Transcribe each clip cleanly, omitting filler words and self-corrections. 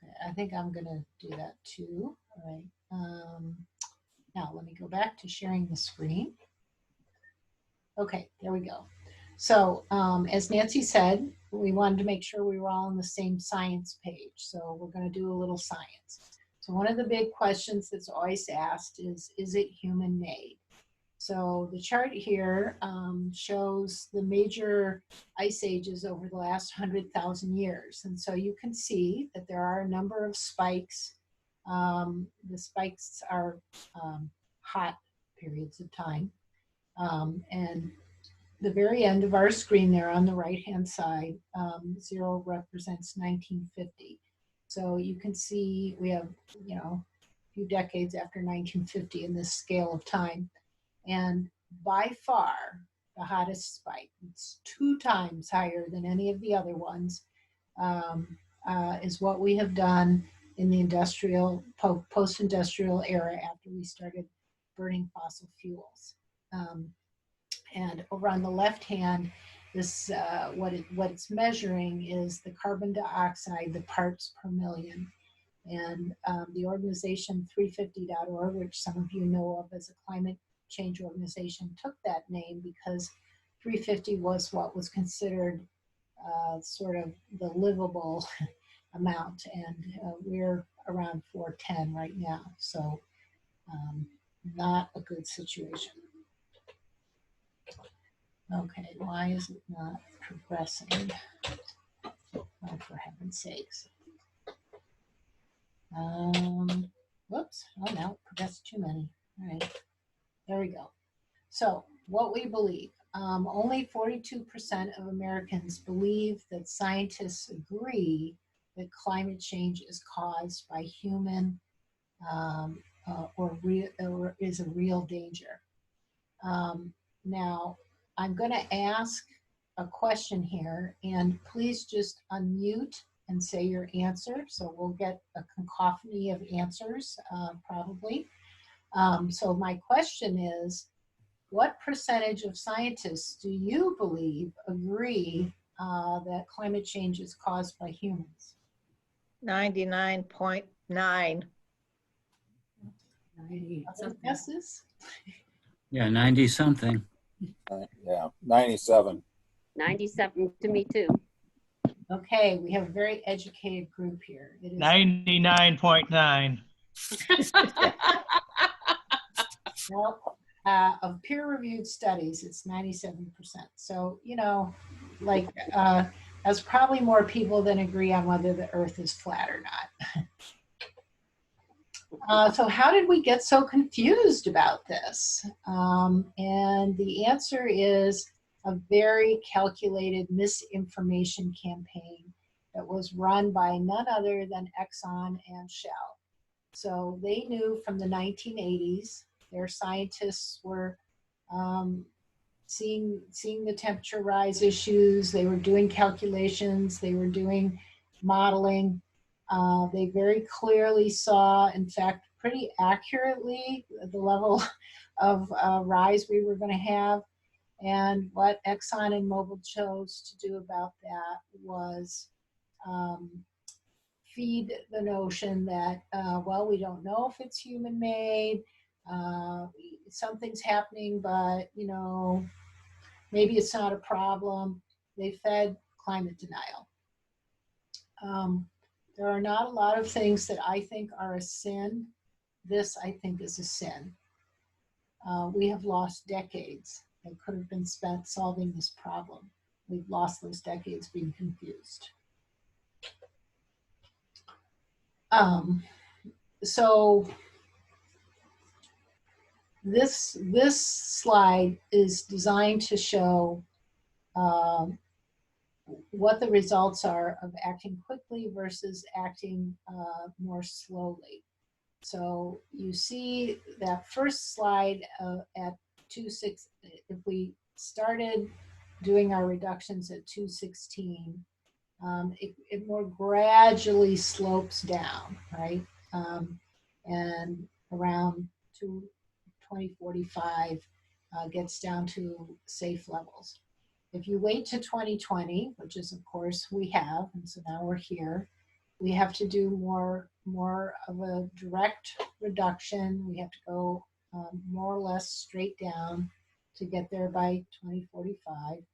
Okay, I think I'm gonna do that too. All right. Now let me go back to sharing the screen. Okay, there we go. So as Nancy said, we wanted to make sure we were all on the same science page. So we're going to do a little science. So one of the big questions that's always asked is it human made? So the chart here shows the major ice ages over the last 100,000 years. And so you can see that there are a number of spikes. The spikes are hot periods of time. And the very end of our screen there on the right-hand side, 0 represents 1950. So you can see we have, you know, a few decades after 1950 in this scale of time. And by far, the hottest spike, it's 2 times higher than any of the other ones, is what we have done in the industrial, post-industrial era after we started burning fossil fuels. And over on the left hand, this what it's measuring is the carbon dioxide, the parts per million. And the organization 350.org, which some of you know of as a climate change organization, took that name because 350 was what was considered sort of the livable amount. And we're around 410 right now. So not a good situation. Okay, why is it not progressing? Oh, for heaven's sakes. Whoops, oh no, it progressed too many. All right, there we go. So what we believe, only 42% of Americans believe that scientists agree that climate change is caused by human or is a real danger. Now, I'm going to ask a question here, and please just unmute and say your answer. So we'll get a cacophony of answers, probably. So my question is, what percentage of scientists do you believe agree that climate change is caused by humans? 99.9. 90 guesses? Yeah, 90 something. Yeah, 97. 97 to me too. Okay, we have a very educated group here. It is 99.9. well, of peer-reviewed studies, it's 97%. So, you know, like, there's probably more people than agree on whether the Earth is flat or not. So how did we get so confused about this? And the answer is a very calculated misinformation campaign that was run by none other than Exxon and Shell. So they knew from the 1980s, their scientists were seeing the temperature rise issues. They were doing calculations. They were doing modeling. They very clearly saw, in fact, pretty accurately, the level of rise we were going to have. And what Exxon and Mobil chose to do about that was feed the notion that, well, we don't know if it's human-made, something's happening, but, you know, maybe it's not a problem. They fed climate denial. There are not a lot of things that I think are a sin. This, I think, is a sin. We have lost decades that could have been spent solving this problem. We've lost those decades being confused. So this slide is designed to show what the results are of acting quickly versus acting more slowly. So you see that first slide at 2.6, if we started doing our reductions at 216, it more gradually slopes down, right? And around 2045 gets down to safe levels. If you wait to 2020, which is of course we have, and so now we're here, We have to do more of a direct reduction. We have to go more or less straight down to get there by 2045.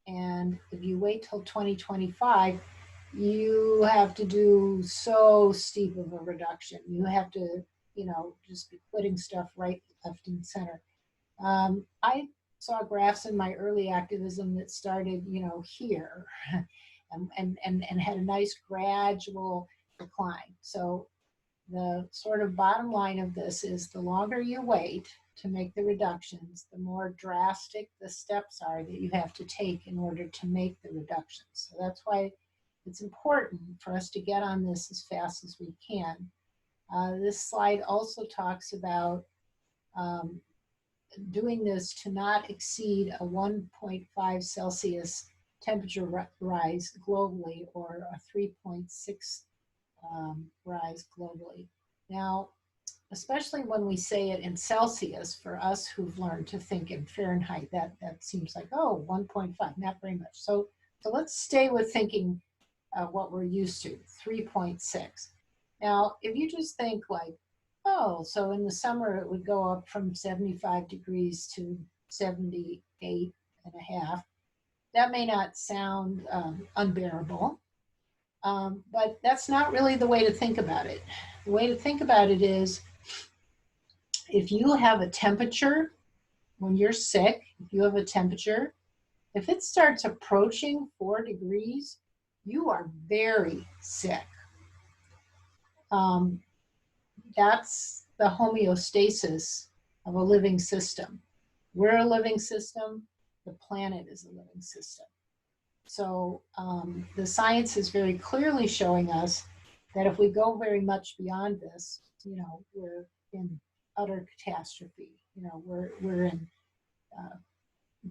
And if you wait till 2025, you have to do so steep of a reduction. You have to, just be putting stuff right, left, and center. I saw graphs in my early activism that started, here and had a nice gradual decline. So the sort of bottom line of this is the longer you wait to make the reductions, the more drastic the steps are that you have to take in order to make the reductions. So that's why it's important for us to get on this as fast as we can. This slide also talks about doing this to not exceed a 1.5 Celsius temperature rise globally, or a 3.6 rise globally. Now, especially when we say it in Celsius, for us who've learned to think in Fahrenheit, that seems like, oh, 1.5, not very much. So let's stay with thinking what we're used to, 3.6. Now, if you just think like, oh, so in the summer it would go up from 75 degrees to 78 and a half, that may not sound unbearable. But that's not really the way to think about it. The way to think about it is, if you have a temperature, when you're sick, if you have a temperature, if it starts approaching 4 degrees, you are very sick. That's the homeostasis of a living system. We're a living system. The planet is a living system. So the science is very clearly showing us that if we go very much beyond this, we're in utter catastrophe. We're in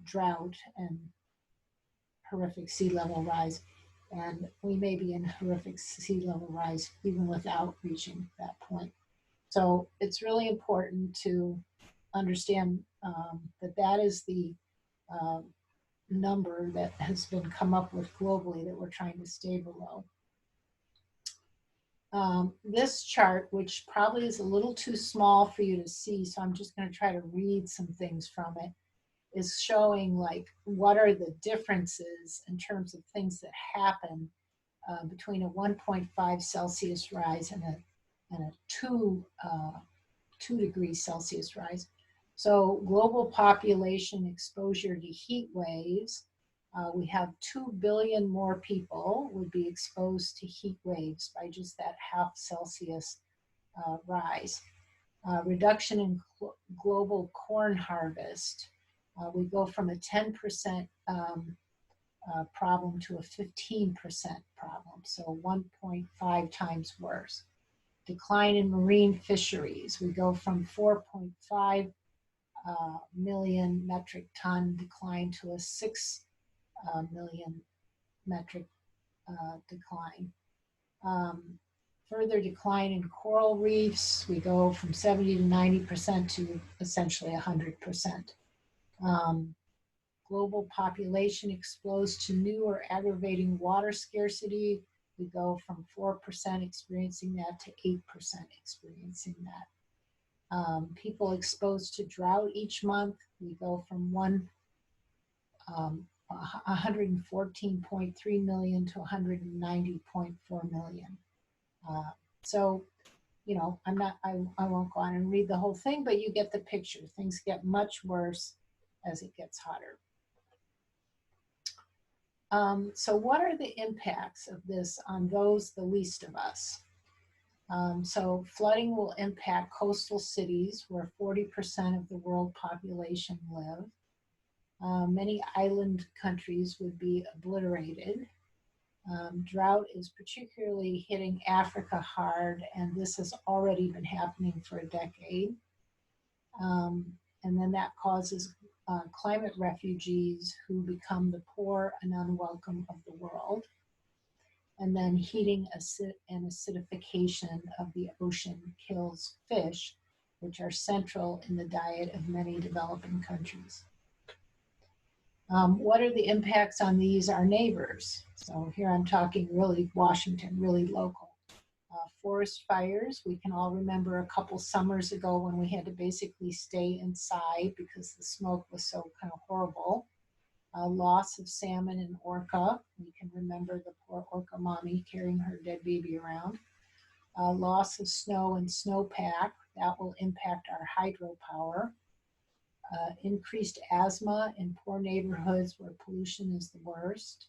drought and horrific sea level rise, and we may be in horrific sea level rise even without reaching that point. So it's really important to understand that is the number that has been come up with globally that we're trying to stay below. This chart, which probably is a little too small for you to see, so I'm just going to try to read some things from it, is showing like what are the differences in terms of things that happen between a 1.5 Celsius rise and a 2 degrees Celsius rise. So global population exposure to heat waves, we have 2 billion more people would be exposed to heat waves by just that half Celsius rise. Reduction in global corn harvest, we go from a 10% problem to a 15% problem, so 1.5 times worse. Decline in marine fisheries, we go from 4.5 million metric ton decline to a 6 million metric decline. Further decline in coral reefs, we go from 70 to 90% to essentially 100%. Global population exposed to new or aggravating water scarcity, we go from 4% experiencing that to 8% experiencing that. People exposed to drought each month, we go from 114.3 million to 190.4 million. So, I won't go on and read the whole thing, but you get the picture. Things get much worse as it gets hotter. So what are the impacts of this on those the least of us? So flooding will impact coastal cities where 40% of the world population live. Many island countries would be obliterated. Drought is particularly hitting Africa hard, and this has already been happening for a decade. And then that causes climate refugees who become the poor and unwelcome of the world. And then heating and acidification of the ocean kills fish, which are central in the diet of many developing countries. What are the impacts on these, our neighbors? So here I'm talking really Washington, really local. Forest fires, we can all remember a couple summers ago when we had to basically stay inside because the smoke was so kind of horrible. Loss of salmon and orca. We can remember the poor orca mommy carrying her dead baby around. Loss of snow and snowpack, that will impact our hydropower. Increased asthma in poor neighborhoods where pollution is the worst.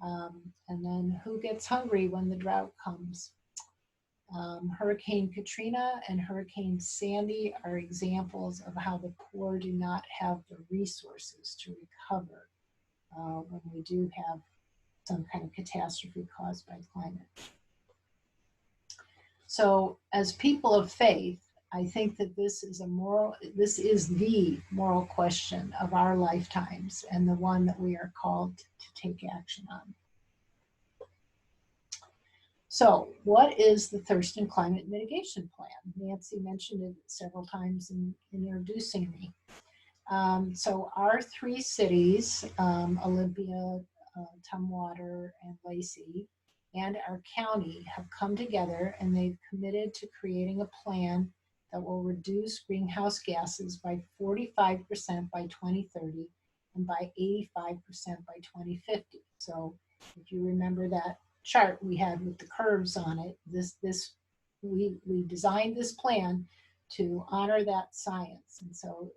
And then who gets hungry when the drought comes? Hurricane Katrina and Hurricane Sandy are examples of how the poor do not have the resources to recover when we do have some kind of catastrophe caused by climate. So as people of faith, I think that this is the moral question of our lifetimes and the one that we are called to take action on. So what is the Thurston Climate Mitigation Plan? Nancy mentioned it several times in introducing me. So our three cities, Olympia, Tumwater, and Lacey, and our county have come together and they've committed to creating a plan that will reduce greenhouse gases by 45% by 2030 and by 85% by 2050. So if you remember that chart we had with the curves on it, we designed this plan to honor that science. And so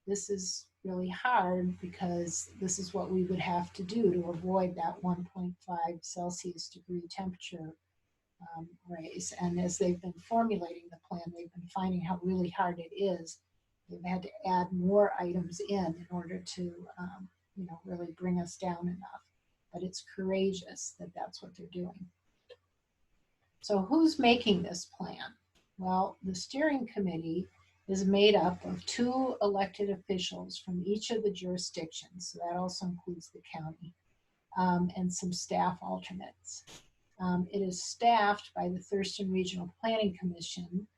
this is really hard because this is what we would have to do to avoid that 1.5 Celsius degree temperature raise. And as they've been formulating the plan, they've been finding how really hard it is. They've had to add more items in order to really bring us down enough. But it's courageous that that's what they're doing. So who's making this plan? Well, the steering committee is made up of 2 elected officials from each of the jurisdictions. So that also includes the county, and some staff alternates. It is staffed by the Thurston Regional Planning Commission.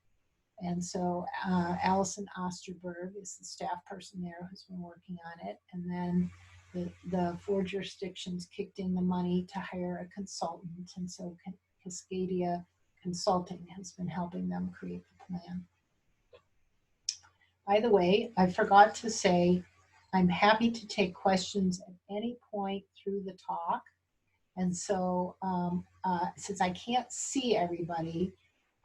And so Allison Osterberg is the staff person there who's been working on it. And then the 4 jurisdictions kicked in the money to hire a consultant. And so Cascadia Consulting has been helping them create the plan. By the way, I forgot to say, I'm happy to take questions at any point through the talk. And so since I can't see everybody,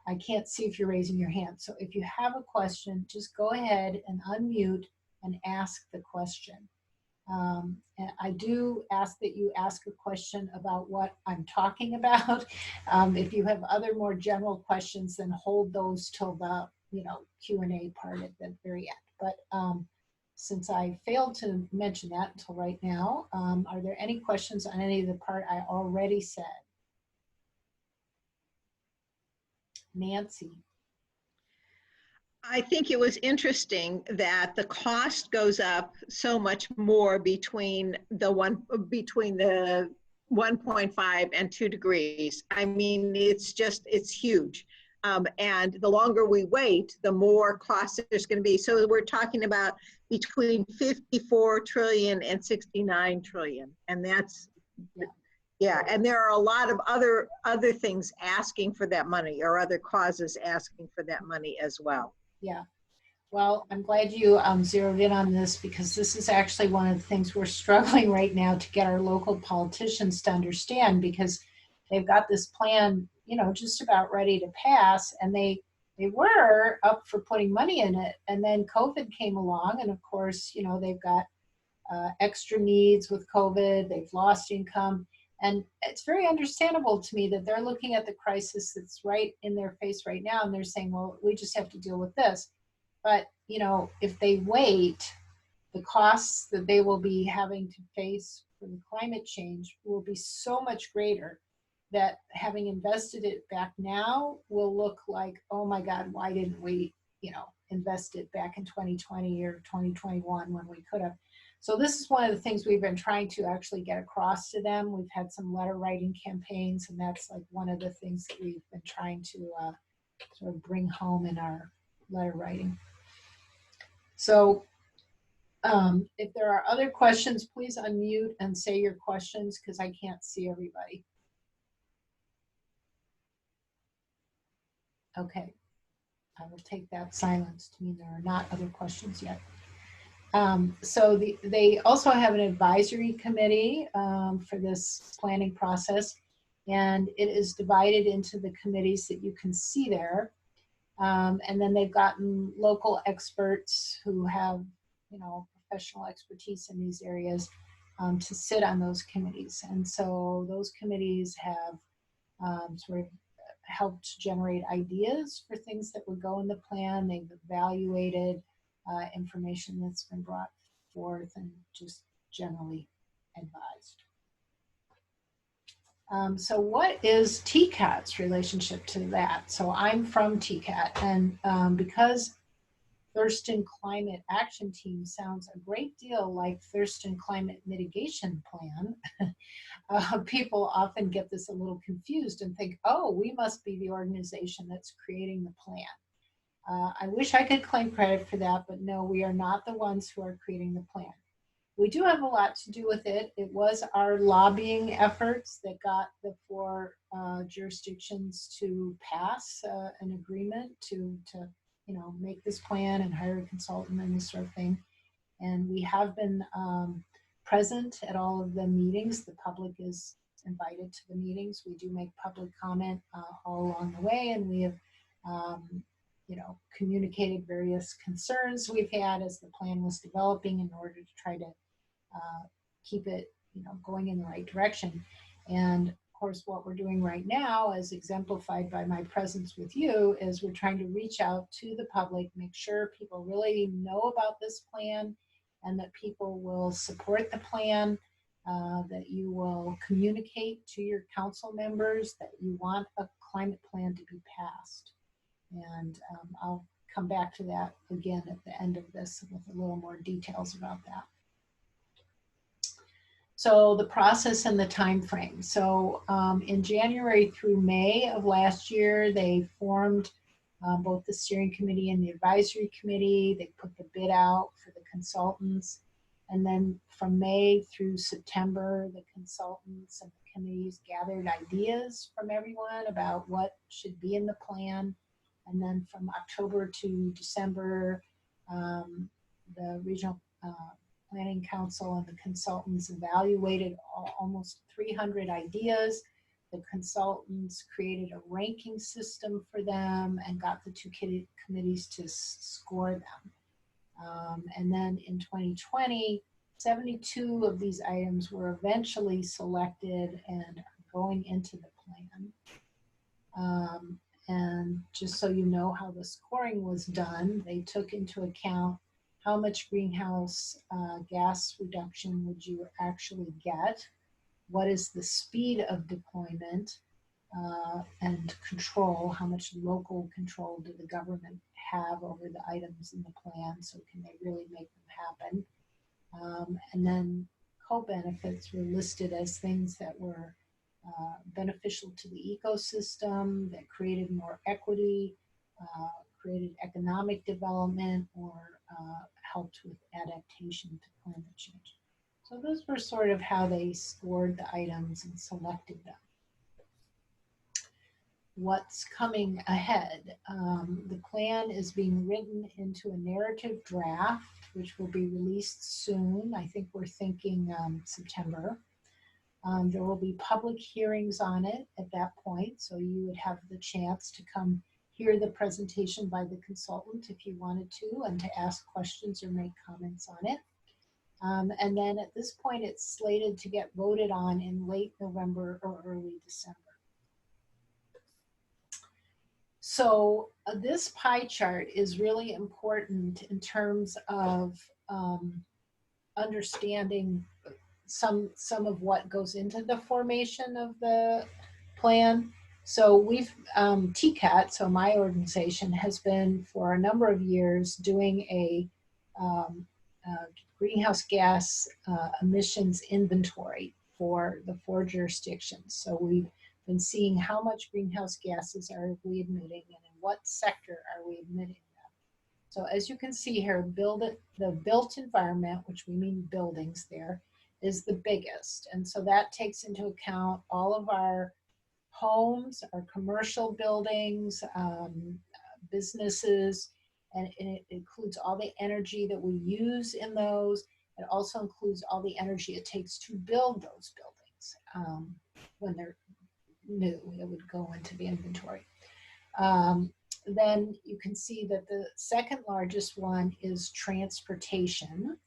I can't see if you're raising your hand. So if you have a question, just go ahead and unmute and ask the question. And I do ask that you ask a question about what I'm talking about. If you have other more general questions, then hold those till the Q&A part at the very end. But since I failed to mention that until right now, are there any questions on any of the part I already said? Nancy. I think it was interesting that the cost goes up so much more between the 1.5 and 2 degrees. I mean, it's huge. And the longer we wait, the more cost there's going to be. So we're talking about between 54 trillion and 69 trillion. And that's, yeah. And there are a lot of other things asking for that money, or other causes asking for that money as well. Yeah. Well, I'm glad you zeroed in on this, because this is actually one of the things we're struggling right now to get our local politicians to understand, because they've got this plan, just about ready to pass, and they were up for putting money in it. And then COVID came along, and of course, they've got extra needs with COVID, they've lost income. And it's very understandable to me that they're looking at the crisis that's right in their face right now, and they're saying, well, we just have to deal with this. But, if they wait, the costs that they will be having to face for the climate change will be so much greater that having invested it back now will look like, oh my God, why didn't we, invest it back in 2020 or 2021 when we could have? So this is one of the things we've been trying to actually get across to them. We've had some letter writing campaigns, and that's like one of the things that we've been trying to sort of bring home in our letter writing. So If there are other questions, please unmute and say your questions because I can't see everybody. Okay, I will take that silence to mean there are not other questions yet. So they also have an advisory committee for this planning process, and it is divided into the committees that you can see there. And then they've gotten local experts who have, you know, professional expertise in these areas to sit on those committees. And so those committees have sort of helped generate ideas for things that would go in the plan. They've evaluated information that's been brought forth and just generally advised. So what is TCAT's relationship to that? So I'm from TCAT, and because Thurston Climate Action Team sounds a great deal like Thurston Climate Mitigation Plan, people often get this a little confused and think, oh, we must be the organization that's creating the plan. I wish I could claim credit for that, but no, we are not the ones who are creating the plan. We do have a lot to do with it. It was our lobbying efforts that got the 4 jurisdictions to pass an agreement to you know, make this plan and hire a consultant and this sort of thing. And we have been present at all of the meetings. The public is invited to the meetings. We do make public comment all along the way, and we have you know, communicated various concerns we've had as the plan was developing in order to try to keep it, you know, going in the right direction. And of course, what we're doing right now, as exemplified by my presence with you, is we're trying to reach out to the public, make sure people really know about this plan and that people will support the plan, that you will communicate to your council members that you want a climate plan to be passed. And I'll come back to that again at the end of this with a little more details about that. So the process and the time frame. So in January through May of last year, they formed both the steering committee and the advisory committee. They put the bid out for the consultants. And then from May through September, the consultants and the committees gathered ideas from everyone about what should be in the plan. And then from October to December, the regional Planning Council and the consultants evaluated almost 300 ideas. The consultants created a ranking system for them and got the 2 committees to score them. And then in 2020, 72 of these items were eventually selected and are going into the plan. And just so you know how the scoring was done, they took into account how much greenhouse gas reduction would you actually get, what is the speed of deployment, and control, how much local control do the government have over the items in the plan, so can they really make them happen. And then co-benefits were listed as things that were beneficial to the ecosystem, that created more equity, created economic development, or helped with adaptation to climate change. So those were sort of how they scored the items and selected them. What's coming ahead? The plan is being written into a narrative draft, which will be released soon. I think we're thinking September. There will be public hearings on it at that point, so you would have the chance to come hear the presentation by the consultant if you wanted to, and to ask questions or make comments on it. And then at this point, it's slated to get voted on in late November or early December. So this pie chart is really important in terms of understanding some of what goes into the formation of the plan. So we've, TCAT, so my organization, has been for a number of years doing a greenhouse gas emissions inventory for the 4 jurisdictions. So we've been seeing how much greenhouse gases are we emitting and in what sector are we emitting them. So as you can see here, the built environment, which we mean buildings there, is the biggest. And so that takes into account all of our homes, our commercial buildings, businesses, and it includes all the energy that we use in those. It also includes all the energy it takes to build those buildings. When they're new, it would go into the inventory. Then you can see that the second largest one is transportation.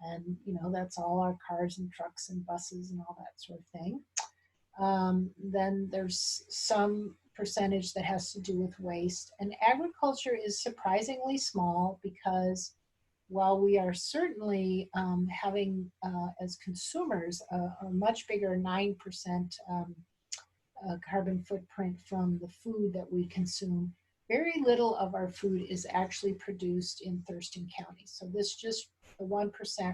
And, you know, that's all our cars and trucks and buses and all that sort of thing. Then there's some percentage that has to do with waste. And agriculture is surprisingly small because while we are certainly having, as consumers, a much bigger 9% carbon footprint from the food that we consume, very little of our food is actually produced in Thurston County. So this just, the 1%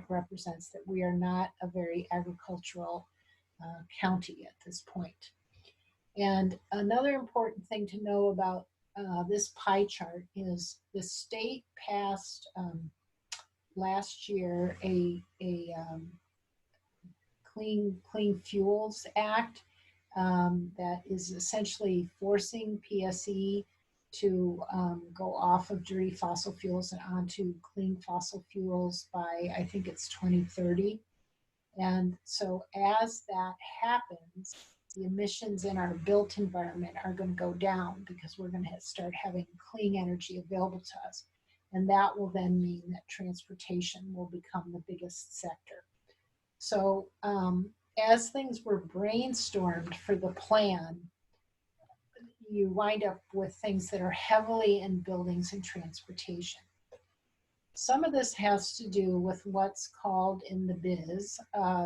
represents that we are not a very agricultural county at this point. And another important thing to know about this pie chart is the state passed last year a Clean Fuels Act that is essentially forcing PSE to go off of dirty fossil fuels and onto clean fossil fuels by, I think it's 2030. And so as that happens, the emissions in our built environment are going to go down because we're going to start having clean energy available to us. And that will then mean that transportation will become the biggest sector. So as things were brainstormed for the plan, you wind up with things that are heavily in buildings and transportation. Some of this has to do with what's called in the biz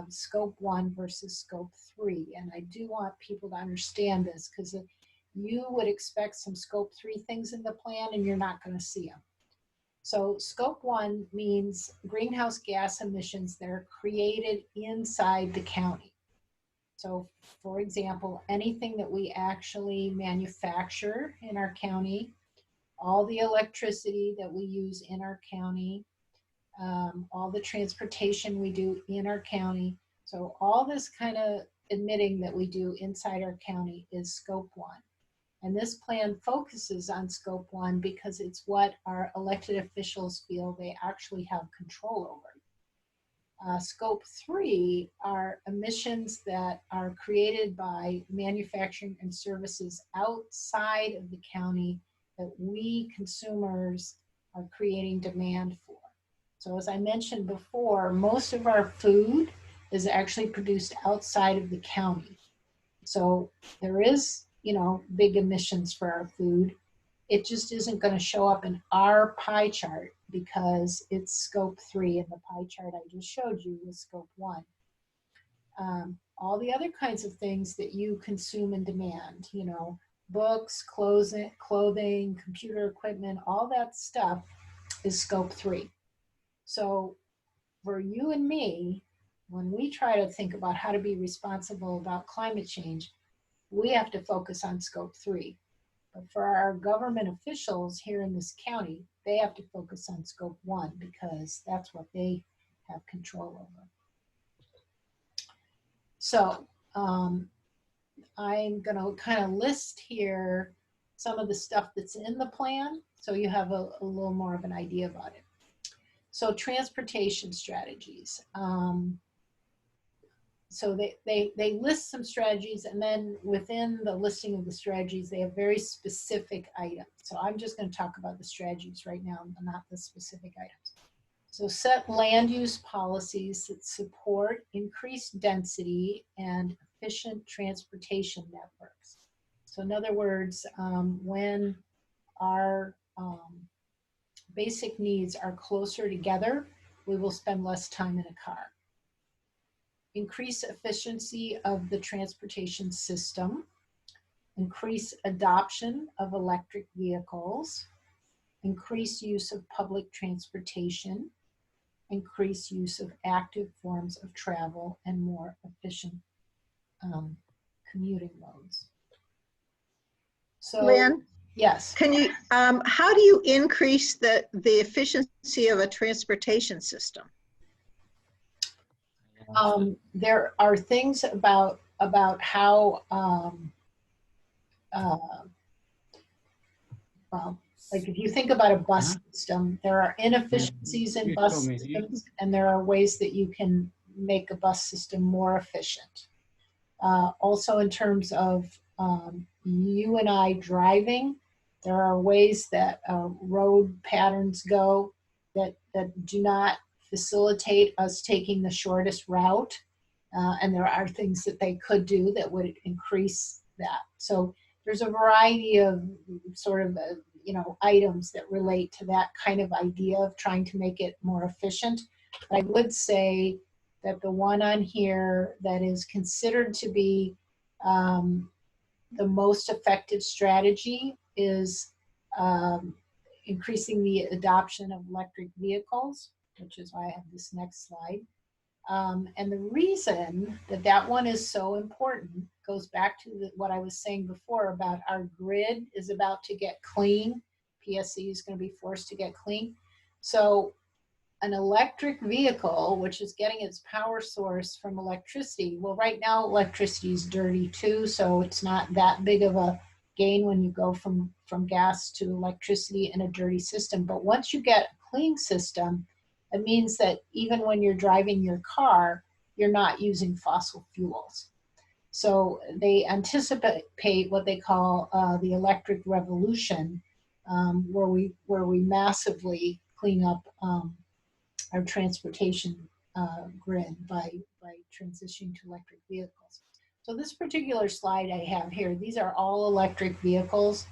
scope 1 versus scope 3. And I do want people to understand this because you would expect some scope 3 things in the plan and you're not going to see them. So scope 1 means greenhouse gas emissions that are created inside the county. So for example, anything that we actually manufacture in our county, all the electricity that we use in our county, all the transportation we do in our county. So all this kind of emitting that we do inside our county is scope 1. And this plan focuses on scope 1 because it's what our elected officials feel they actually have control over. Scope 3 are emissions that are created by manufacturing and services outside of the county that we consumers are creating demand for. So as I mentioned before, most of our food is actually produced outside of the county. So there is, you know, big emissions for our food. It just isn't going to show up in our pie chart because it's scope 3 and the pie chart I just showed you was scope 1. All the other kinds of things that you consume and demand, you know, books, clothing, computer equipment, all that stuff is scope 3. So for you and me, when we try to think about how to be responsible about climate change, we have to focus on scope 3. But for our government officials here in this county, they have to focus on scope 1 because that's what they have control over. So I'm going to kind of list here some of the stuff that's in the plan so you have a little more of an idea about it. So transportation strategies. So they list some strategies, and then within the listing of the strategies, they have very specific items. So I'm just going to talk about the strategies right now, not the specific items. So set land use policies that support increased density and efficient transportation networks. So in other words, when our basic needs are closer together, we will spend less time in a car. Increase efficiency of the transportation system, increase adoption of electric vehicles, increase use of public transportation, increase use of active forms of travel, and more efficient commuting modes. So, Lynn, Yes. Can you, how do you increase the efficiency of a transportation system? There are things about how well, like if you think about a bus system, there are inefficiencies in You bus told me. systems, and there are ways that you can make a bus system more efficient. Also, in terms of you and I driving, there are ways that road patterns go that do not facilitate us taking the shortest route. And there are things that they could do that would increase that. So there's a variety of sort of, items that relate to that kind of idea of trying to make it more efficient. But I would say that the one on here that is considered to be the most effective strategy is increasing the adoption of electric vehicles, which is why I have this next slide. And the reason that that one is so important goes back to what I was saying before about our grid is about to get clean. PSC is going to be forced to get clean. So an electric vehicle, which is getting its power source from electricity, well, right now electricity is dirty too, so it's not that big of a gain when you go from gas to electricity in a dirty system. But once you get a clean system, it means that even when you're driving your car, you're not using fossil fuels. So they anticipate what they call the electric revolution, where we massively clean up our transportation grid by transitioning to electric vehicles. So this particular slide I have here, these are all electric vehicles.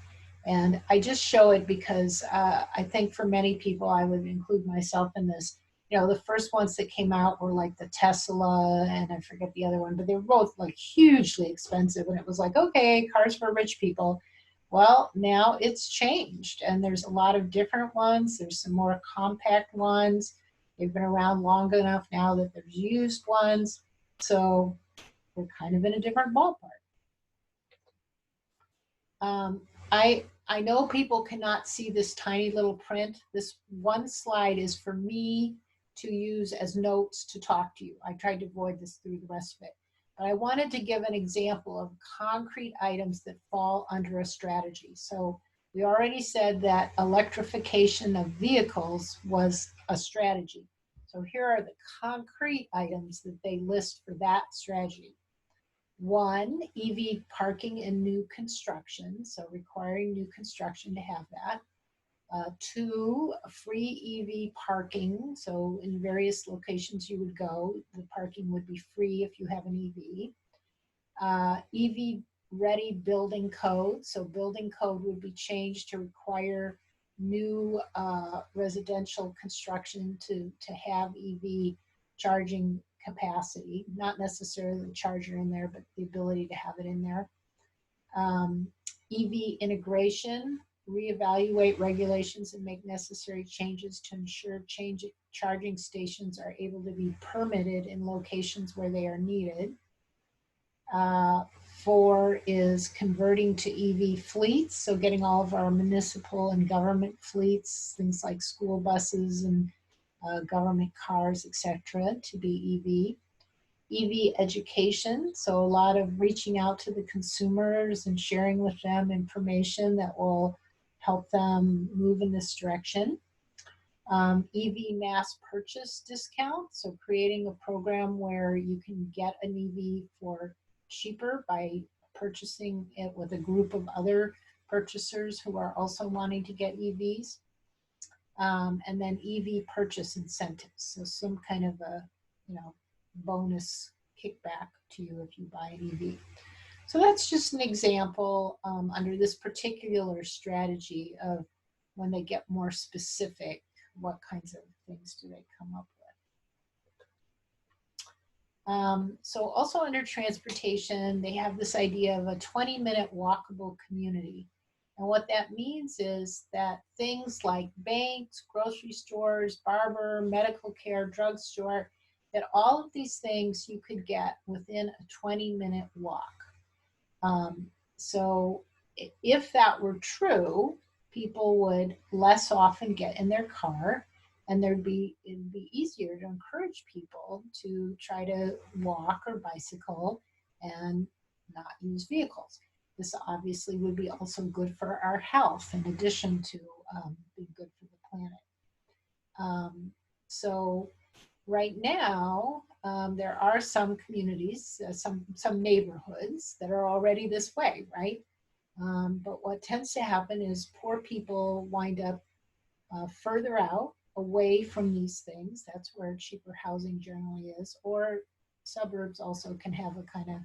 And I just show it because I think for many people, I would include myself in this, the first ones that came out were like the Tesla and I forget the other one, but they were both like hugely expensive. And it was like, okay, cars for rich people. Well, now it's changed and there's a lot of different ones. There's some more compact ones. They've been around long enough now that there's used ones. So we're kind of in a different ballpark. I know people cannot see this tiny little print. This one slide is for me to use as notes to talk to you. I tried to avoid this through the rest of it. But I wanted to give an example of concrete items that fall under a strategy. So we already said that electrification of vehicles was a strategy. So here are the concrete items that they list for that strategy. 1, EV parking in new construction, so requiring new construction to have that. 2, free EV parking, so in various locations you would go, the parking would be free if you have an EV. EV ready building code, so building code would be changed to require new residential construction to have EV charging capacity, not necessarily the charger in there, but the ability to have it in there. EV integration, reevaluate regulations and make necessary changes to ensure charging stations are able to be permitted in locations where they are needed. 4 is converting to EV fleets, so getting all of our municipal and government fleets, things like school buses and government cars, etc., to be EV. EV education, so a lot of reaching out to the consumers and sharing with them information that will help them move in this direction. EV mass purchase discount, so creating a program where you can get an EV for cheaper by purchasing it with a group of other purchasers who are also wanting to get EVs. And then EV purchase incentives, so some kind of a bonus kickback to you if you buy an EV. So that's just an example under this particular strategy of when they get more specific, what kinds of things do they come up with. So also under transportation, they have this idea of a 20-minute walkable community. And what that means is that things like banks, grocery stores, barber, medical care, drugstore, that all of these things you could get within a 20-minute walk. So if that were true, people would less often get in their car, and it'd be easier to encourage people to try to walk or bicycle and not use vehicles. This obviously would be also good for our health, in addition to being good for the planet. So right now, there are some communities, some neighborhoods that are already this way, right? But what tends to happen is poor people wind up further out, away from these things. That's where cheaper housing generally is, or suburbs also can have a kind of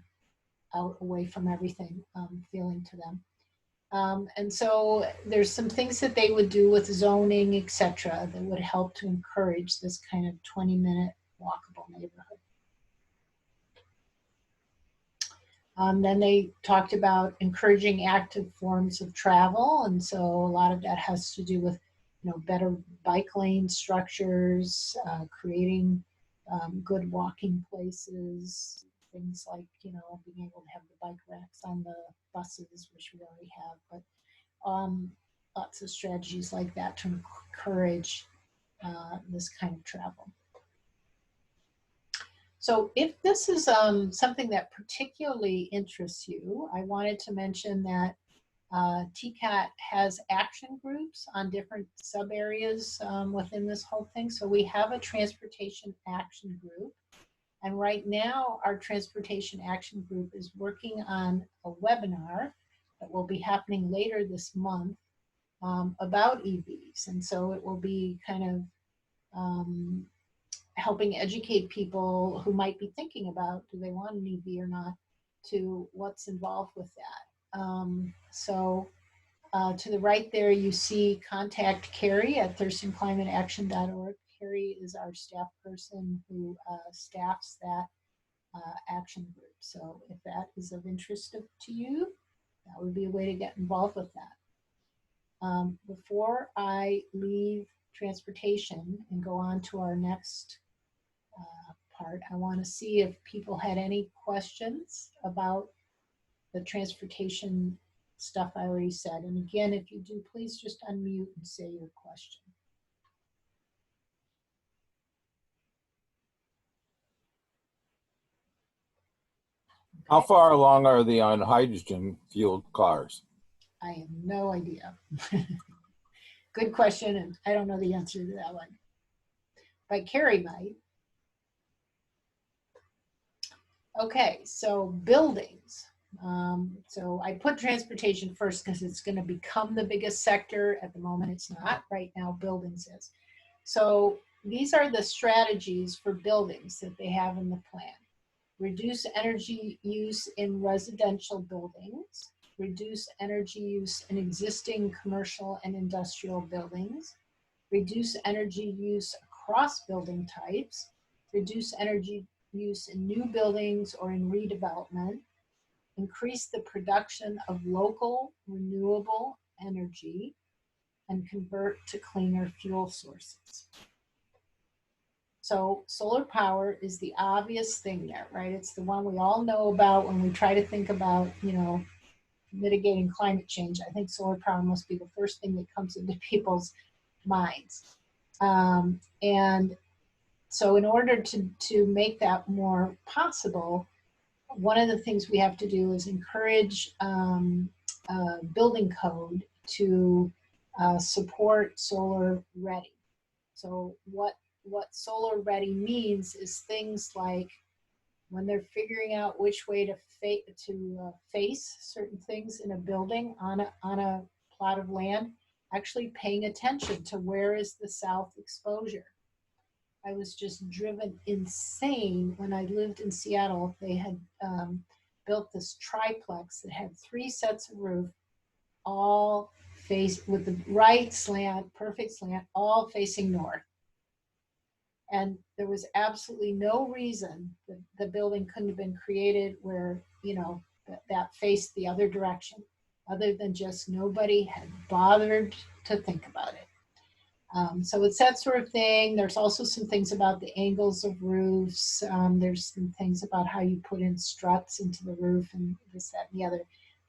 out, away from everything feeling to them. And so there's some things that they would do with zoning, etc., that would help to encourage this kind of 20-minute walkable neighborhood. Then they talked about encouraging active forms of travel, and so a lot of that has to do with, better bike lane structures, creating good walking places, things like, being able to have the bike racks on the buses, which we already have, but lots of strategies like that to encourage this kind of travel. So if this is something that particularly interests you, I wanted to mention that TCAT has action groups on different sub areas within this whole thing. So we have a transportation action group. And right now, our transportation action group is working on a webinar that will be happening later this month about EVs. And so it will be kind of helping educate people who might be thinking about, do they want an EV or not, to what's involved with that. To the right there, you see contact Carrie at thurstonclimateaction.org. Carrie is our staff person who staffs that action group. So if that is of interest to you, that would be a way to get involved with that. Before I leave transportation and go on to our next part, I want to see if people had any questions about the transportation stuff I already said. And again, if you do, please just unmute and say your question. Okay. How far along are they on hydrogen fueled cars? I have no idea. Good question, and I don't know the answer to that one. But Carrie might. Okay, so buildings. So I put transportation first because it's going to become the biggest sector. At the moment, it's not. Right now, buildings is. So these are the strategies for buildings that they have in the plan. Reduce energy use in residential buildings. Reduce energy use in existing commercial and industrial buildings. Reduce energy use across building types. Reduce energy use in new buildings or in redevelopment. Increase the production of local renewable energy, and convert to cleaner fuel sources. So solar power is the obvious thing there, right? It's the one we all know about when we try to think about, mitigating climate change. I think solar power must be the first thing that comes into people's minds. And so in order to make that more possible, one of the things we have to do is encourage building code to support solar ready. So what solar ready means is things like when they're figuring out which way to face certain things in a building on a plot of land, actually paying attention to where is the south exposure. I was just driven insane when I lived in Seattle. They had built this triplex that had 3 sets of roof, all face with the right slant, perfect slant, all facing north. And there was absolutely no reason that the building couldn't have been created where, that faced the other direction, other than just nobody had bothered to think about it. So it's that sort of thing. There's also some things about the angles of roofs. There's some things about how you put in struts into the roof and this, that, and the other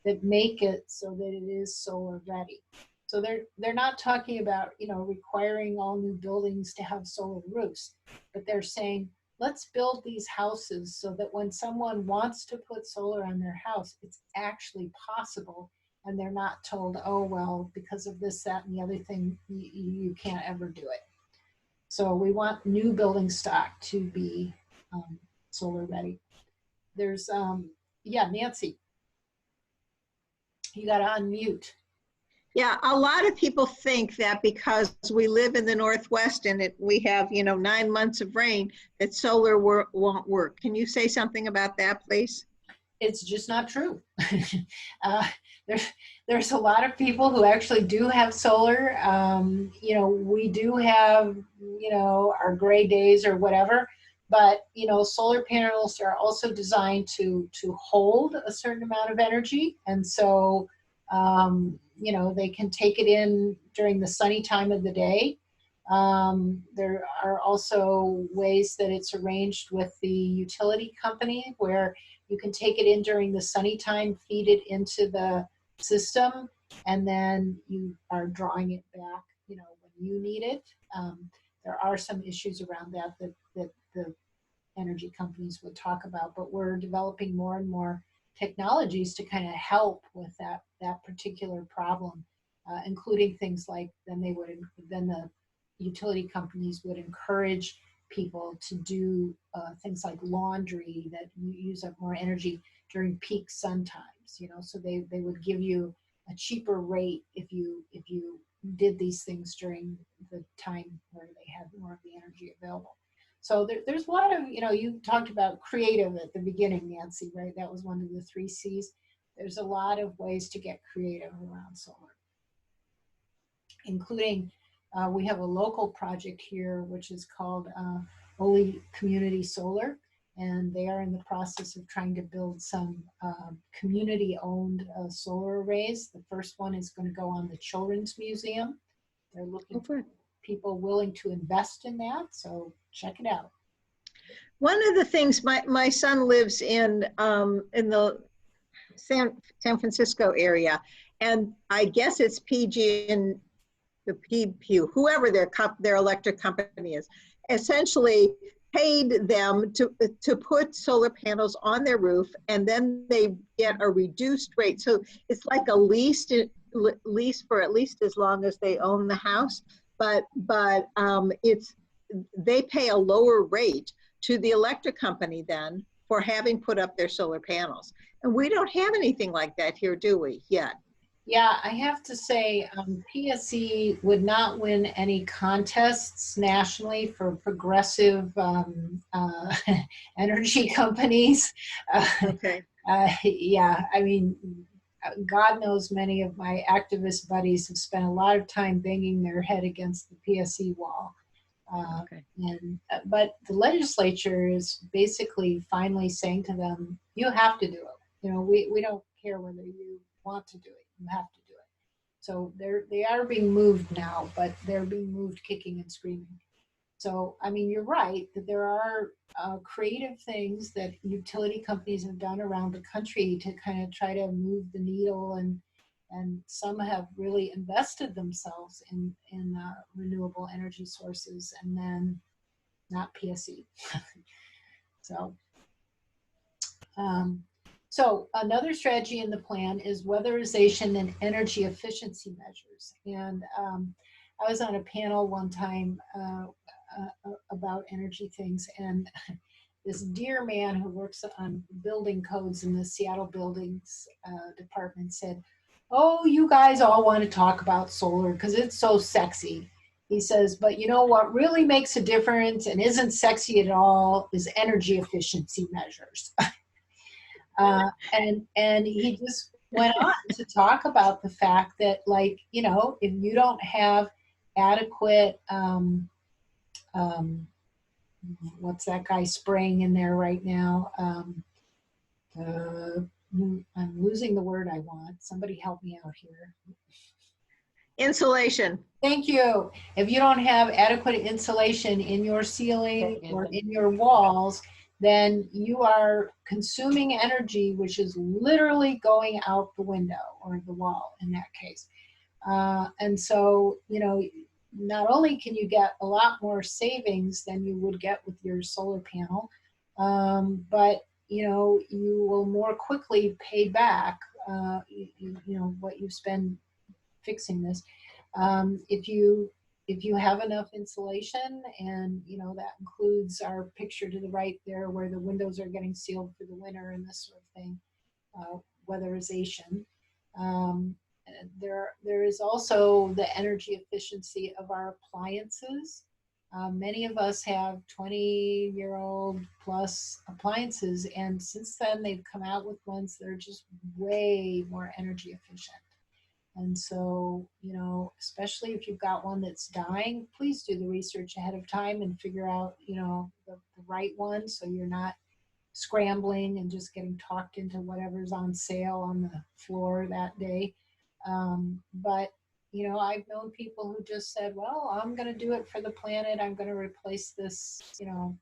that make it so that it is solar ready. So they're not talking about, you know, requiring all new buildings to have solar roofs, but they're saying, let's build these houses so that when someone wants to put solar on their house, it's actually possible. And they're not told, oh, well, because of this, that, and the other thing, you can't ever do it. So we want new building stock to be solar ready. There's, yeah, Nancy, you got to unmute. Yeah, a lot of people think that because we live in the Northwest and we have, you know, 9 months of rain, that solar won't work. Can you say something about that, please? It's just not true. There's a lot of people who actually do have solar. You know, we do have, you know, our gray days or whatever, but, you know, solar panels are also designed to hold a certain amount of energy. And so, you know, they can take it in during the sunny time of the day. There are also ways that it's arranged with the utility company where you can take it in during the sunny time, feed it into the system, and then you are drawing it back, you know, when you need it. There are some issues around that the energy companies would talk about, but we're developing more and more technologies to kind of help with that particular problem, including things like then the utility companies would encourage people to do things like laundry that use up more energy during peak sun times, you know, so they would give you a cheaper rate if you did these things during the time where they had more of the energy available. So there's a lot of, you know, you talked about creative at the beginning, Nancy, right? That was one of the 3 C's. There's a lot of ways to get creative around solar, including we have a local project here, which is called Ole Community Solar, and they are in the process of trying to build some community-owned solar arrays. The first one is going to go on the Children's Museum. They're looking for people willing to invest in that, so check it out. One of the things, my son lives in the San Francisco area, and I guess it's PG and the PPU, whoever their electric company is, essentially paid them to put solar panels on their roof, and then they get a reduced rate. So it's like a lease for at least as long as they own the house, but they pay a lower rate to the electric company then for having put up their solar panels. And we don't have anything like that here, do we, yet? Yeah, I have to say, PSE would not win any contests nationally for progressive energy companies. Okay. Yeah, I mean, God knows many of my activist buddies have spent a lot of time banging their head against the PSE wall. Okay. But the legislature is basically finally saying to them, you have to do it. You know, we don't care whether you want to do it. You have to do it. So they are being moved now, but they're being moved kicking and screaming. So, I mean, you're right that there are creative things that utility companies have done around the country to kind of try to move the needle, and some have really invested themselves in renewable energy sources, and then not PSE. So another strategy in the plan is weatherization and energy efficiency measures. And I was on a panel one time about energy things, and this dear man who works on building codes in the Seattle Buildings Department said, oh, you guys all want to talk about solar because it's so sexy. He says, but you know what really makes a difference and isn't sexy at all is energy efficiency measures. And he just went on to talk about the fact that, like, you know, if you don't have adequate, what's that guy spraying in there right now? I'm losing the word I want. Somebody help me out here. Insulation. Thank you. If you don't have adequate insulation in your ceiling or in your walls, then you are consuming energy which is literally going out the window or the wall in that case. And so, you know, not only can you get a lot more savings than you would get with your solar panel, but, you know, you will more quickly pay back, you know, what you spend fixing this. If you have enough insulation, and you know that includes our picture to the right there where the windows are getting sealed for the winter and this sort of thing, weatherization. Um, there is also the energy efficiency of our appliances. Many of us have 20-year-old plus appliances, and since then they've come out with ones that are just way more energy efficient. And so, you know, especially if you've got one that's dying, please do the research ahead of time and figure out, you know, the right one, so you're not scrambling and just getting talked into whatever's on sale on the floor that day. But, you know, I've known people who just said, well, I'm going to do it for the planet. I'm going to replace this, you know,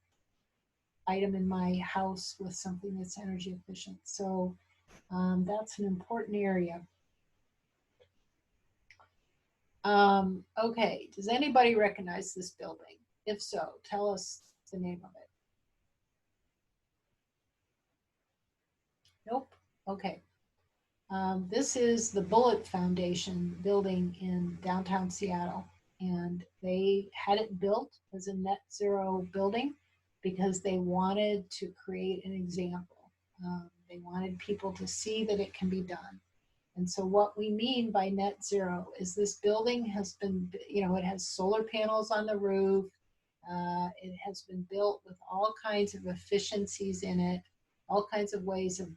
item in my house with something that's energy efficient. So that's an important area. Okay, does anybody recognize this building? If so, tell us the name of it. Nope. Okay. This is the Bullitt Foundation building in downtown Seattle, and they had it built as a net zero building because they wanted to create an example. They wanted people to see that it can be done. And so what we mean by net zero is this building has been, you know, it has solar panels on the roof. It has been built with all kinds of efficiencies in it, all kinds of ways of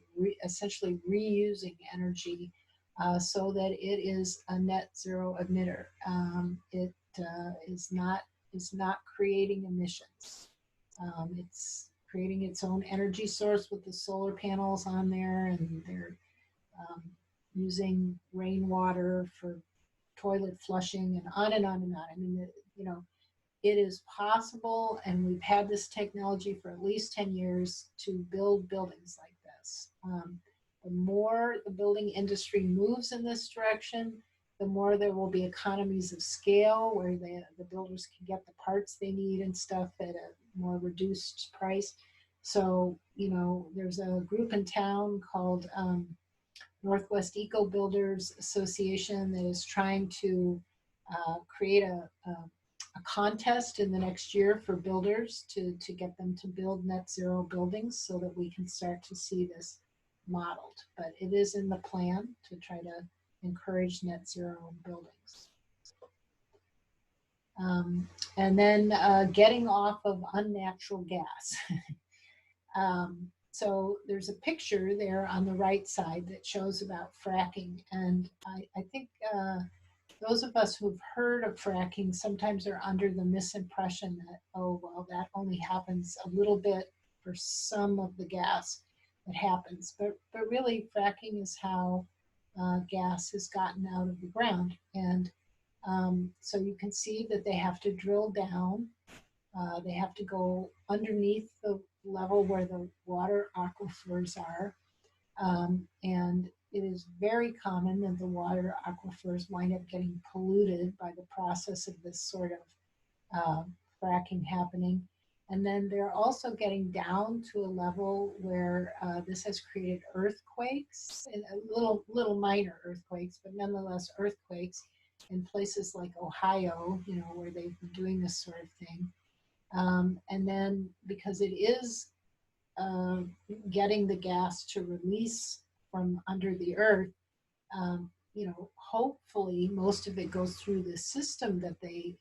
essentially reusing energy, so that it is a net zero emitter. It is not creating emissions. It's creating its own energy source with the solar panels on there, and they're using rainwater for toilet flushing, and on and on and on. I mean, you know, it is possible, and we've had this technology for at least 10 years to build buildings like this. The more the building industry moves in this direction, the more there will be economies of scale where the builders can get the parts they need and stuff at a more reduced price. So, you know, there's a group in town called Northwest Eco Builders Association that is trying to create a contest in the next year for builders to get them to build net zero buildings so that we can start to see this modeled. But it is in the plan to try to encourage net zero buildings. And then getting off of unnatural gas. So there's a picture there on the right side that shows about fracking. And I think those of us who've heard of fracking sometimes are under the misimpression that, oh, well, that only happens a little bit for some of the gas that happens. But really, fracking is how gas has gotten out of the ground. And so you can see that they have to drill down. They have to go underneath the level where the water aquifers are. And it is very common that the water aquifers wind up getting polluted by the process of this sort of fracking happening. And then they're also getting down to a level where this has created earthquakes, little minor earthquakes, but nonetheless earthquakes in places like Ohio, you know, where they've been doing this sort of thing. And then because it is getting the gas to release from under the earth, you know, hopefully most of it goes through the system that they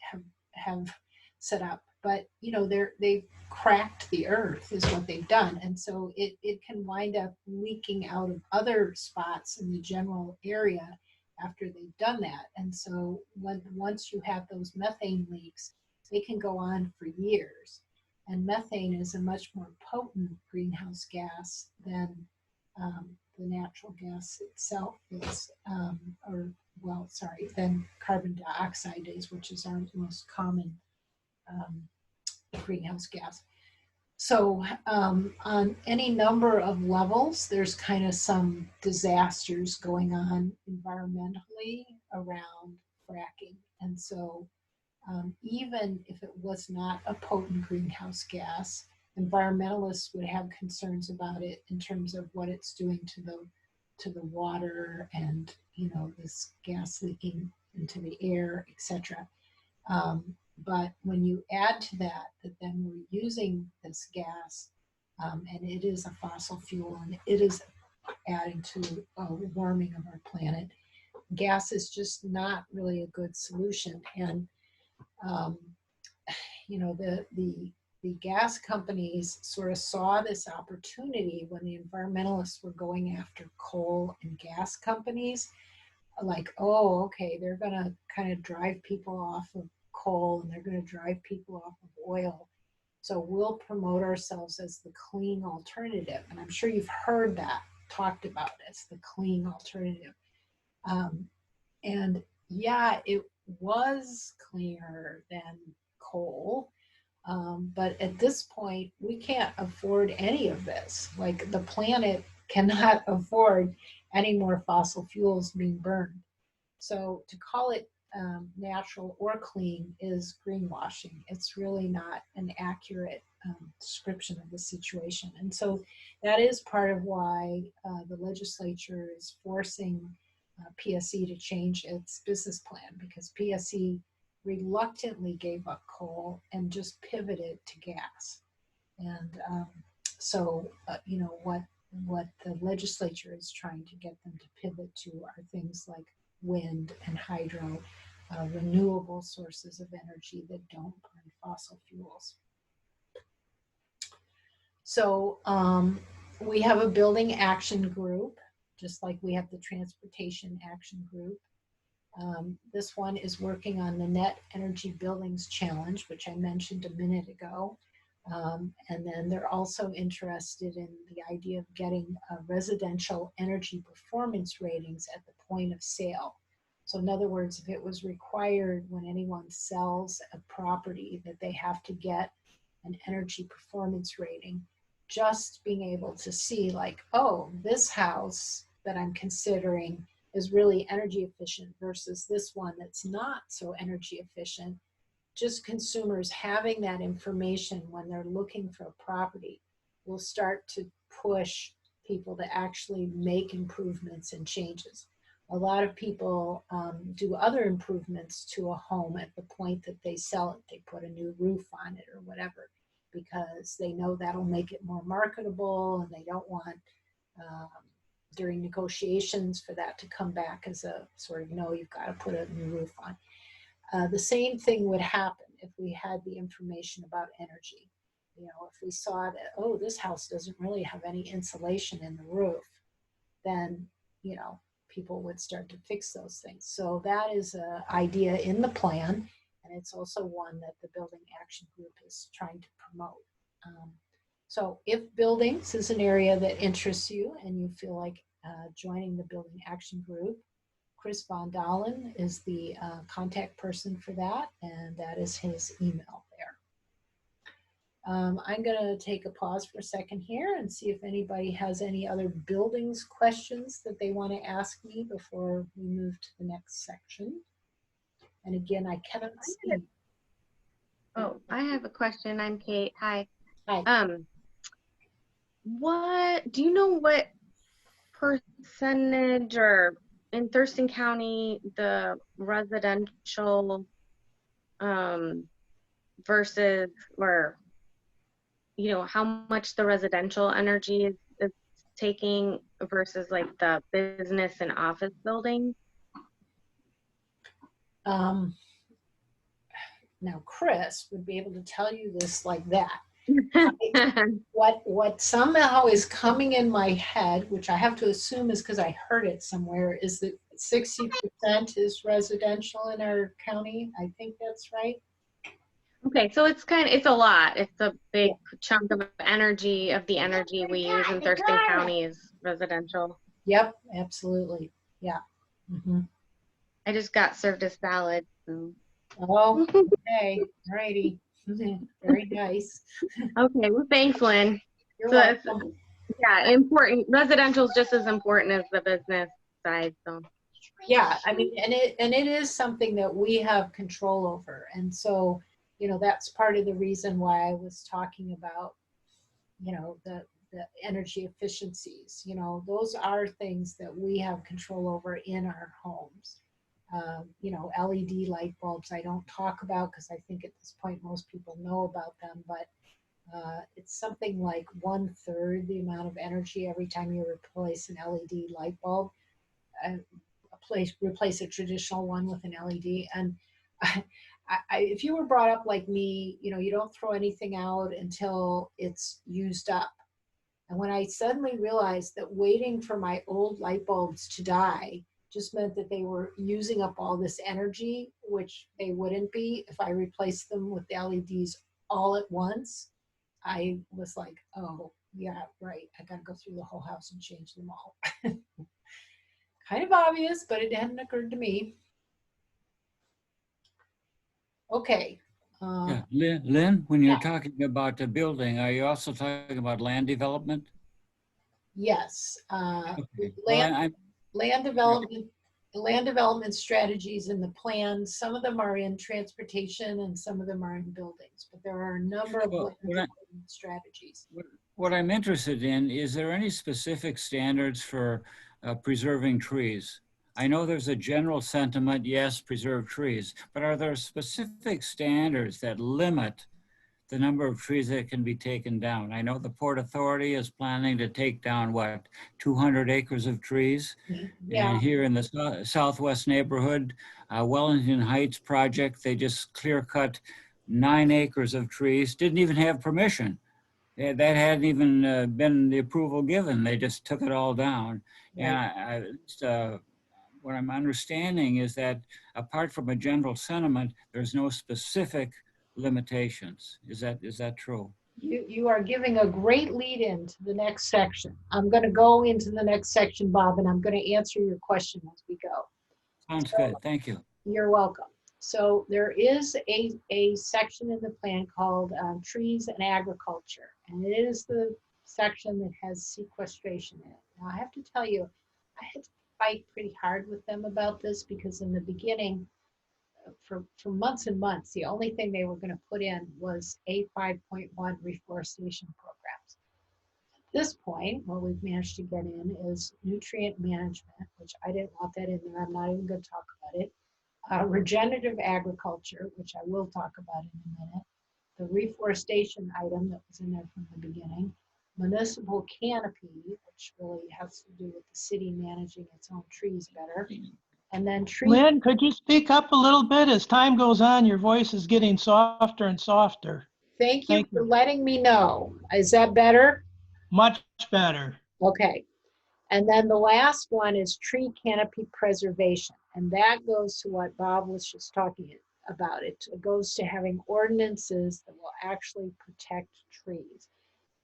have set up. But you know, they've cracked the earth is what they've done, and so it can wind up leaking out of other spots in the general area after they've done that. And so once you have those methane leaks, they can go on for years. And methane is a much more potent greenhouse gas than the natural gas itself is, than carbon dioxide is, which is our most common greenhouse gas. So on any number of levels, there's kind of some disasters going on environmentally around fracking. And so even if it was not a potent greenhouse gas, environmentalists would have concerns about it in terms of what it's doing to the water and, you know, this gas leaking into the air, etc. But when you add to that, then we're using this gas, and it is a fossil fuel, and it is adding to warming of our planet. Gas is just not really a good solution, and you know, the gas companies sort of saw this opportunity when the environmentalists were going after coal and gas companies. Like, oh, okay, they're going to kind of drive people off of coal and they're going to drive people off of oil. So we'll promote ourselves as the clean alternative. And I'm sure you've heard that talked about as the clean alternative. And yeah, it was cleaner than coal. But at this point, we can't afford any of this. Like, the planet cannot afford any more fossil fuels being burned. So to call it natural or clean is greenwashing. It's really not an accurate description of the situation. And so that is part of why the legislature is forcing PSE to change its business plan, because PSE reluctantly gave up coal and just pivoted to gas. And you know, what the legislature is trying to get them to pivot to are things like wind and hydro, renewable sources of energy that don't burn fossil fuels. So we have a building action group, just like we have the transportation action group. This one is working on the Net Energy Buildings Challenge, which I mentioned a minute ago. And then they're also interested in the idea of getting residential energy performance ratings at the point of sale. So in other words, if it was required when anyone sells a property that they have to get an energy performance rating, just being able to see like, oh, this house that I'm considering is really energy efficient versus this one that's not so energy efficient. Just consumers having that information when they're looking for a property will start to push people to actually make improvements and changes. A lot of people do other improvements to a home at the point that they sell it. They put a new roof on it or whatever, because they know that'll make it more marketable, and they don't want during negotiations for that to come back as a sort of, no, you've got to put a new roof on. The same thing would happen if we had the information about energy. You know, if we saw that, oh, this house doesn't really have any insulation in the roof, then, you know, people would start to fix those things. So that is an idea in the plan, and it's also one that the Building Action Group is trying to promote. So if buildings is an area that interests you and you feel like joining the Building Action Group, Chris Von Dahlen is the contact person for that, and that is his email there. I'm going to take a pause for a second here and see if anybody has any other buildings questions that they want to ask me before we move to the next section. And again, I cannot see. Oh, I have a question. I'm Kate. Hi. Hi. What do you know what percentage or in Thurston County the residential versus, or you know, how much the residential energy is taking versus like the business and office buildings? Now Chris would be able to tell you this like that. What somehow is coming in my head, which I have to assume is because I heard it somewhere, is that 60% is residential in our county. I think that's right. Okay, so it's a lot. It's a big chunk of energy, of the energy we use in Thurston County is residential. Yep, absolutely. Yeah. Mm-hmm. I just got served a salad. So. Oh, okay. Alrighty. Very nice. Okay, well, thanks, Lynn. You're So that's, welcome. yeah, important. Residential is just as important as the business side, so. Yeah, I mean, and it is something that we have control over. And so, that's part of the reason why I was talking about, the energy efficiencies. Those are things that we have control over in our homes. LED light bulbs I don't talk about because I think at this point most people know about them, but it's something like 1/3 the amount of energy every time you replace an LED light bulb. Uh, replace a traditional one with an LED. And if you were brought up like me, you don't throw anything out until it's used up. And when I suddenly realized that waiting for my old light bulbs to die just meant that they were using up all this energy, which they wouldn't be if I replaced them with the LEDs all at once, I was like, oh, yeah, right. I got to go through the whole house and change them all. Kind of obvious, but it hadn't occurred to me. Okay. Yeah, Lynn, when you're Yeah. talking about the building, are you also talking about land development? Yes. Okay. Well, Land development strategies in the plan. Some of them are in transportation and some of them are in buildings, but there are a number of land development strategies. what I'm interested in, is there any specific standards for preserving trees? I know there's a general sentiment, yes, preserve trees, but are there specific standards that limit the number of trees that can be taken down? I know the Port Authority is planning to take down, 200 acres of trees? Yeah. And here in the southwest neighborhood, Wellington Heights project, they just clear cut 9 acres of trees, didn't even have permission. That hadn't even been the approval given. They just took it all down. Right. And what I'm understanding is that apart from a general sentiment, there's no specific limitations. Is that true? You are giving a great lead into the next section. I'm going to go into the next section, Bob, and I'm going to answer your question as we go. Sounds good. Thank you. You're welcome. So there is a section in the plan called Trees and Agriculture, and it is the section that has sequestration in it. Now, I have to tell you, I had to fight pretty hard with them about this because in the beginning, for months and months, the only thing they were going to put in was a 5.1 reforestation programs. At this point, what we've managed to get in is nutrient management, which I didn't want that in there. I'm not even going to talk about it. Regenerative agriculture, which I will talk about in a minute, the reforestation item that was in there from the beginning, municipal canopy, which really has to do with the city managing its own trees better, and then tree. Lynn, could you speak up a little bit? As time goes on, your voice is getting softer and softer. Thank you for letting me know. Is that better? Much better. Okay. And then the last one is tree canopy preservation. And that goes to what Bob was just talking about. It goes to having ordinances that will actually protect trees.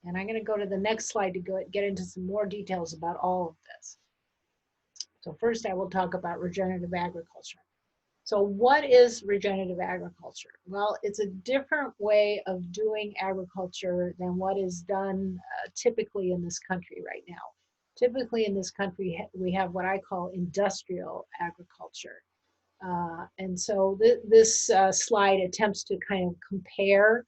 And I'm going to go to the next slide to get into some more details about all of this. So first I will talk about regenerative agriculture. So what is regenerative agriculture? Well, it's a different way of doing agriculture than what is done typically in this country right now. Typically in this country, we have what I call industrial agriculture. And so this slide attempts to kind of compare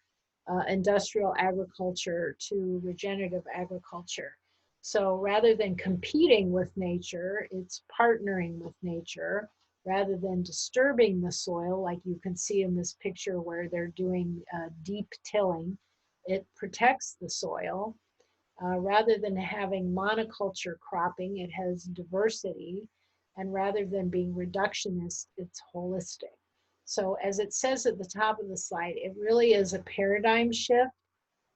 industrial agriculture to regenerative agriculture. So rather than competing with nature, it's partnering with nature rather than disturbing the soil, like you can see in this picture where they're doing deep tilling. It protects the soil. Rather than having monoculture cropping, it has diversity. And rather than being reductionist, it's holistic. So as it says at the top of the slide, it really is a paradigm shift.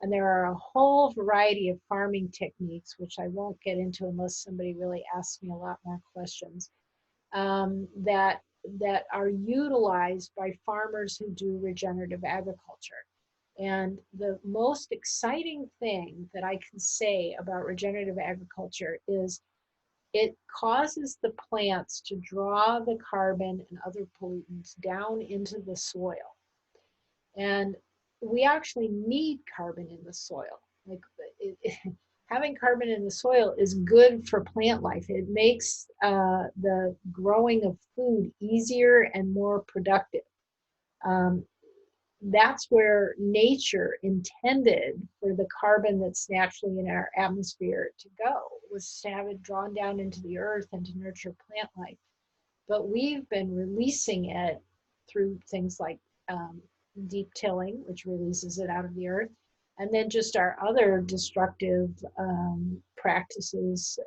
And there are a whole variety of farming techniques, which I won't get into unless somebody really asks me a lot more questions, that are utilized by farmers who do regenerative agriculture. And the most exciting thing that I can say about regenerative agriculture is it causes the plants to draw the carbon and other pollutants down into the soil. And we actually need carbon in the soil. Like having carbon in the soil is good for plant life. It makes the growing of food easier and more productive. That's where nature intended for the carbon that's naturally in our atmosphere to go, was to have it drawn down into the earth and to nurture plant life. But we've been releasing it through things like deep tilling, which releases it out of the earth, and then just our other destructive practices,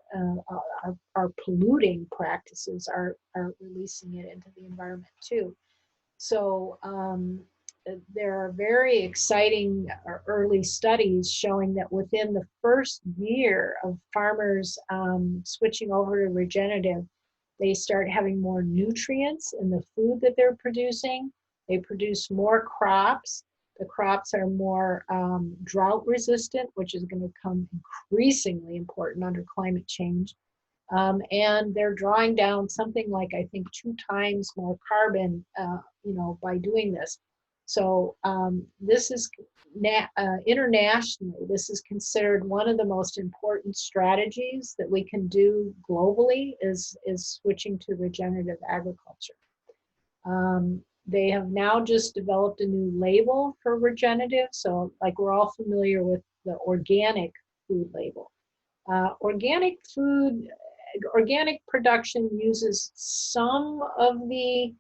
our polluting practices are releasing it into the environment too. So there are very exciting early studies showing that within the first year of farmers switching over to regenerative, they start having more nutrients in the food that they're producing. They produce more crops. The crops are more drought resistant, which is going to become increasingly important under climate change. And they're drawing down something like, I think, 2 times more carbon, by doing this. So this is internationally, this is considered one of the most important strategies that we can do globally is switching to regenerative agriculture. They have now just developed a new label for regenerative. So like we're all familiar with the organic food label. Organic production uses some of the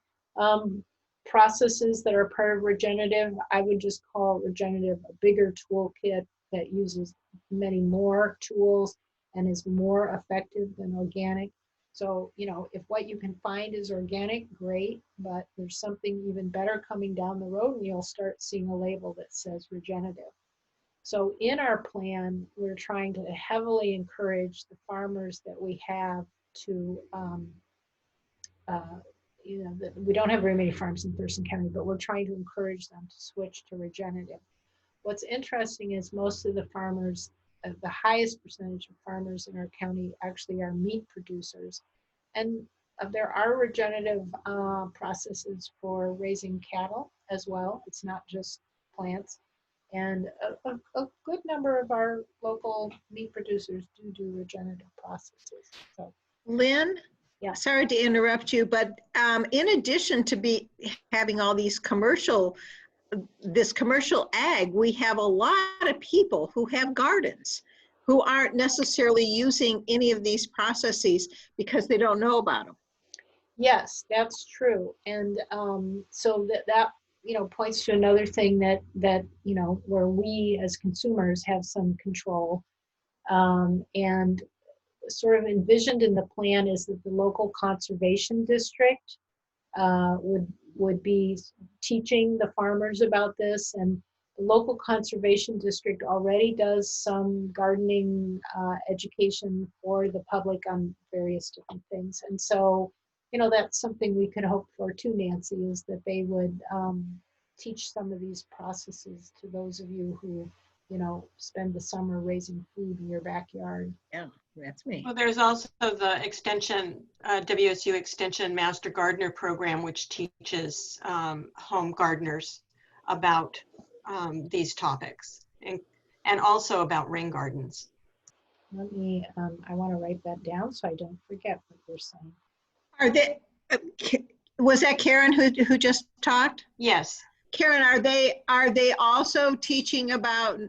processes that are part of regenerative. I would just call regenerative a bigger toolkit that uses many more tools and is more effective than organic. So, if what you can find is organic, great, but there's something even better coming down the road and you'll start seeing a label that says regenerative. So in our plan, we're trying to heavily encourage the farmers that we have to, we don't have very many farms in Thurston County, but we're trying to encourage them to switch to regenerative. What's interesting is most of the farmers, the highest percentage of farmers in our county actually are meat producers. And there are regenerative processes for raising cattle as well. It's not just plants. And a good number of our local meat producers do regenerative processes. So, Lynn, yeah. Sorry to interrupt you, but in addition to having all these commercial ag, we have a lot of people who have gardens who aren't necessarily using any of these processes because they don't know about them. Yes, that's true. And so that points to another thing that where we as consumers have some control, and sort of envisioned in the plan is that the local conservation district would be teaching the farmers about this, and the local conservation district already does some gardening education for the public on various different things. And so that's something we could hope for too, Nancy, is that they would teach some of these processes to those of you who, spend the summer raising food in your backyard. Yeah, that's me. Well, there's also the extension, WSU Extension Master Gardener Program, which teaches home gardeners about these topics and also about rain gardens. Let me, I want to write that down so I don't forget what you're saying. Are they, was that Karen who just talked? Yes. Karen, are they also teaching about,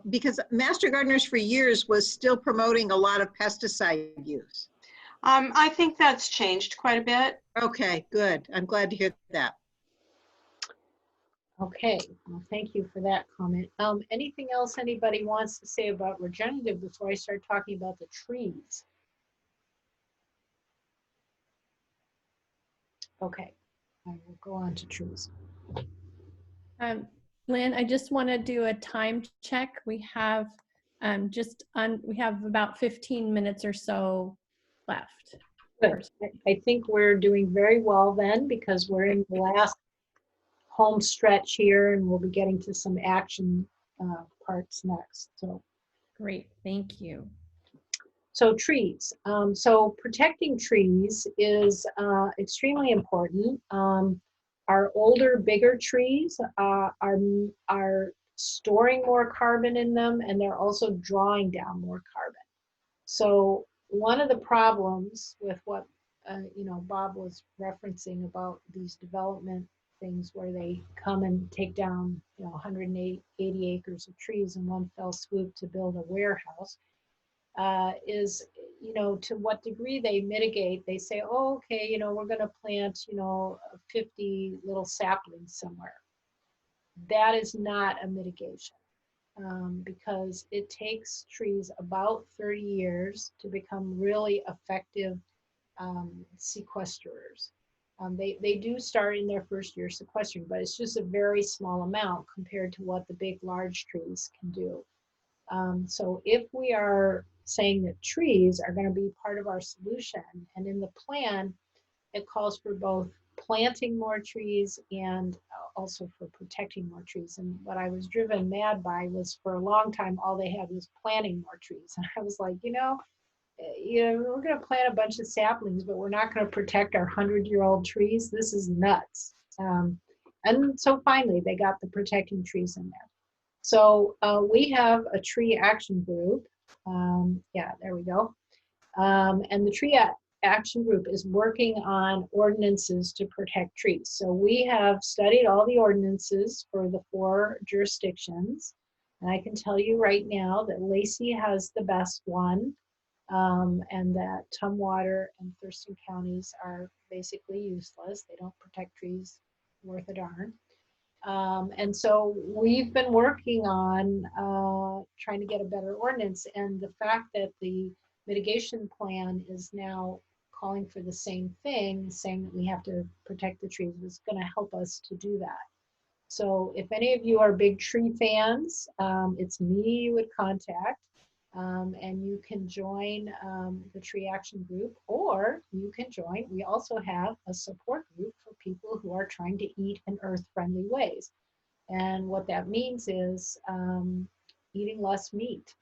because Master Gardeners for years was still promoting a lot of pesticide use? I think that's changed quite a bit. Okay, good. I'm glad to hear that. Okay, well, thank you for that comment. Anything else anybody wants to say about regenerative before I start talking about the trees? Okay, I will go on to trees. Lynn, I just want to do a time check. We have we have about 15 minutes or so left. Good. I think we're doing very well then, because we're in the last home stretch here and we'll be getting to some action parts next. So great, thank you. So trees. So protecting trees is extremely important. our older, bigger trees are storing more carbon in them, and they're also drawing down more carbon. So one of the problems with what Bob was referencing about these development things where they come and take down 180 acres of trees in one fell swoop to build a warehouse is to what degree they mitigate. They say, oh, okay, we're going to plant 50 little saplings somewhere. That is not a mitigation. Because it takes trees about 30 years to become really effective sequesterers. They do start in their first year sequestering, but it's just a very small amount compared to what the big, large trees can do. So if we are saying that trees are going to be part of our solution, and in the plan, it calls for both planting more trees and also for protecting more trees. And what I was driven mad by was for a long time, all they had was planting more trees. And I was like, we're going to plant a bunch of saplings, but we're not going to protect our 100-year-old trees. This is nuts. And so finally, they got the protecting trees in there. So we have a tree action group. Yeah, there we go. And the tree action group is working on ordinances to protect trees. So we have studied all the ordinances for the 4 jurisdictions. And I can tell you right now that Lacey has the best one, and that Tumwater and Thurston counties are basically useless. They don't protect trees worth a darn. And so we've been working on trying to get a better ordinance. And the fact that the mitigation plan is now calling for the same thing, saying that we have to protect the trees, is going to help us to do that. So if any of you are big tree fans, it's me you would contact, and you can join the tree action group, or you can join, we also have a support group for people who are trying to eat in earth-friendly ways. And what that means is eating less meat.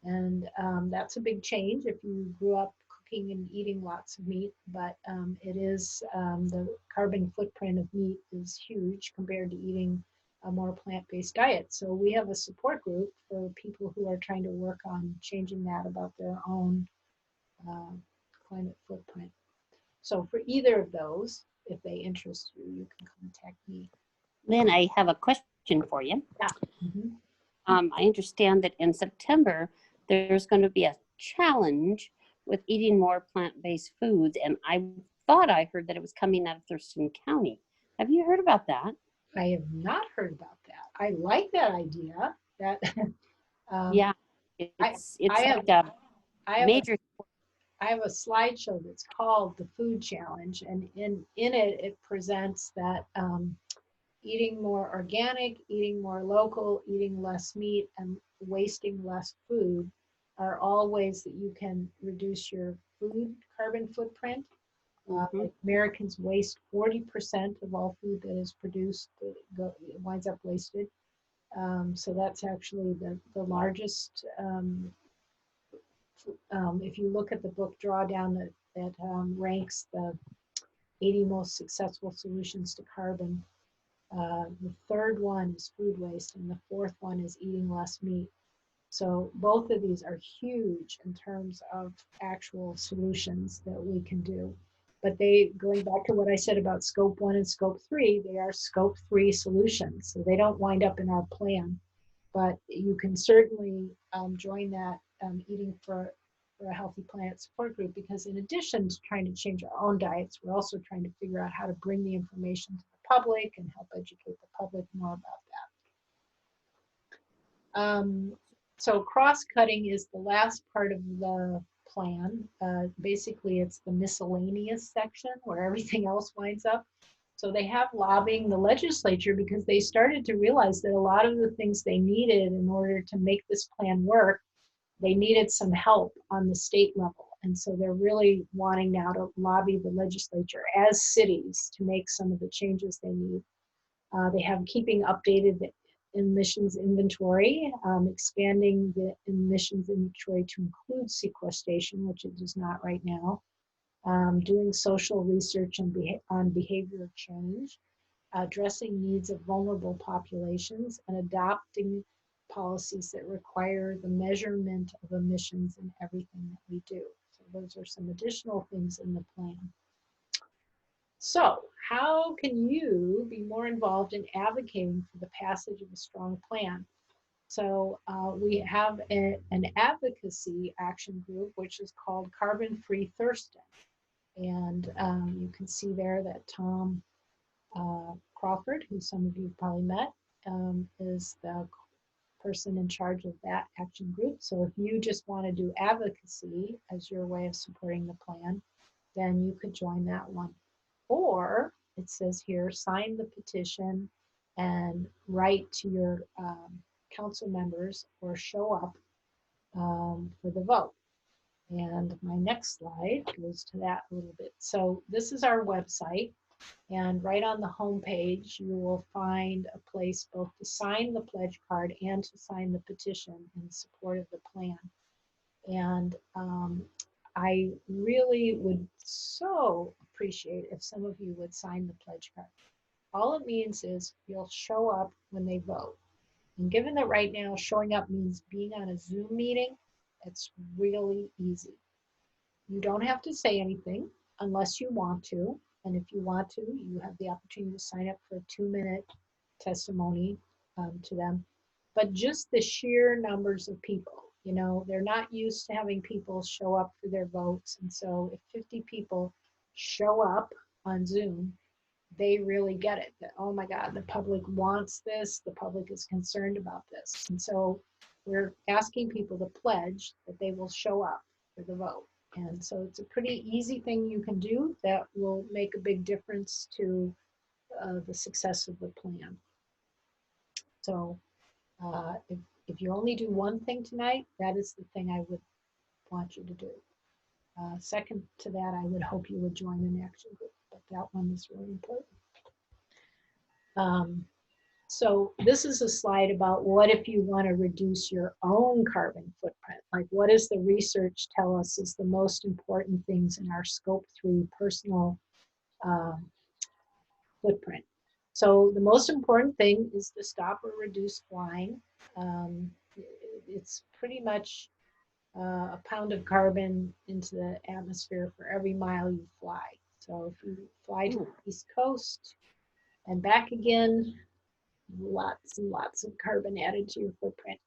And that's a big change if you grew up cooking and eating lots of meat, but it is, the carbon footprint of meat is huge compared to eating a more plant-based diet. So we have a support group for people who are trying to work on changing that about their own climate footprint. So for either of those, if they interest you, you can contact me. Lynn, I have a question for you. Yeah. Mm-hmm. I understand that in September, there's going to be a challenge with eating more plant-based foods, and I thought I heard that it was coming out of Thurston County. Have you heard about that? I have not heard about that. I like that idea. That Yeah, it's I like a major. I have a slideshow that's called the Food Challenge, and in it, it presents that eating more organic, eating more local, eating less meat, and wasting less food are all ways that you can reduce your food carbon footprint. Americans waste 40% of all food that is produced, winds up wasted. So that's actually the largest. If you look at the book Drawdown that ranks the 80 most successful solutions to carbon, the 3rd one is food waste, and the 4th one is eating less meat. So both of these are huge in terms of actual solutions that we can do. But going back to what I said about scope 1 and scope 3, they are scope 3 solutions. So they don't wind up in our plan. But you can certainly join that Eating for a Healthy Planet support group, because in addition to trying to change our own diets, we're also trying to figure out how to bring the information to the public and help educate the public more about that. So cross-cutting is the last part of the plan. Basically, it's the miscellaneous section where everything else winds up. So they have lobbying the legislature because they started to realize that a lot of the things they needed in order to make this plan work, they needed some help on the state level. And so they're really wanting now to lobby the legislature as cities to make some of the changes they need. They have keeping updated the emissions inventory, expanding the emissions inventory to include sequestration, which it does not right now, doing social research on behavior change, addressing needs of vulnerable populations, and adopting policies that require the measurement of emissions in everything that we do. So those are some additional things in the plan. So how can you be more involved in advocating for the passage of a strong plan? So we have an advocacy action group, which is called Carbon Free Thurston. And you can see there that Tom Crawford, who some of you probably met, is the person in charge of that action group. So if you just want to do advocacy as your way of supporting the plan, then you could join that one. Or it says here, sign the petition and write to your council members or show up for the vote. And my next slide goes to that a little bit. So this is our website. And right on the home page, you will find a place both to sign the pledge card and to sign the petition in support of the plan. And I really would so appreciate if some of you would sign the pledge card. All it means is you'll show up when they vote. And given that right now showing up means being on a Zoom meeting, it's really easy. You don't have to say anything unless you want to. And if you want to, you have the opportunity to sign up for a 2-minute testimony to them. But just the sheer numbers of people, you know, they're not used to having people show up for their votes. And so if 50 people show up on Zoom, they really get it, that, oh my God, the public wants this, the public is concerned about this. And so we're asking people to pledge that they will show up for the vote. And so it's a pretty easy thing you can do that will make a big difference to the success of the plan. So if you only do one thing tonight, that is the thing I would want you to do. Second to that, I would hope you would join an action group, but that one is really important. So this is a slide about what if you want to reduce your own carbon footprint? Like, what does the research tell us is the most important things in our scope 3 personal footprint? So the most important thing is to stop or reduce flying. It's pretty much a pound of carbon into the atmosphere for every mile you fly. So if you fly to the East Coast and back again, lots and lots of carbon added to your footprint.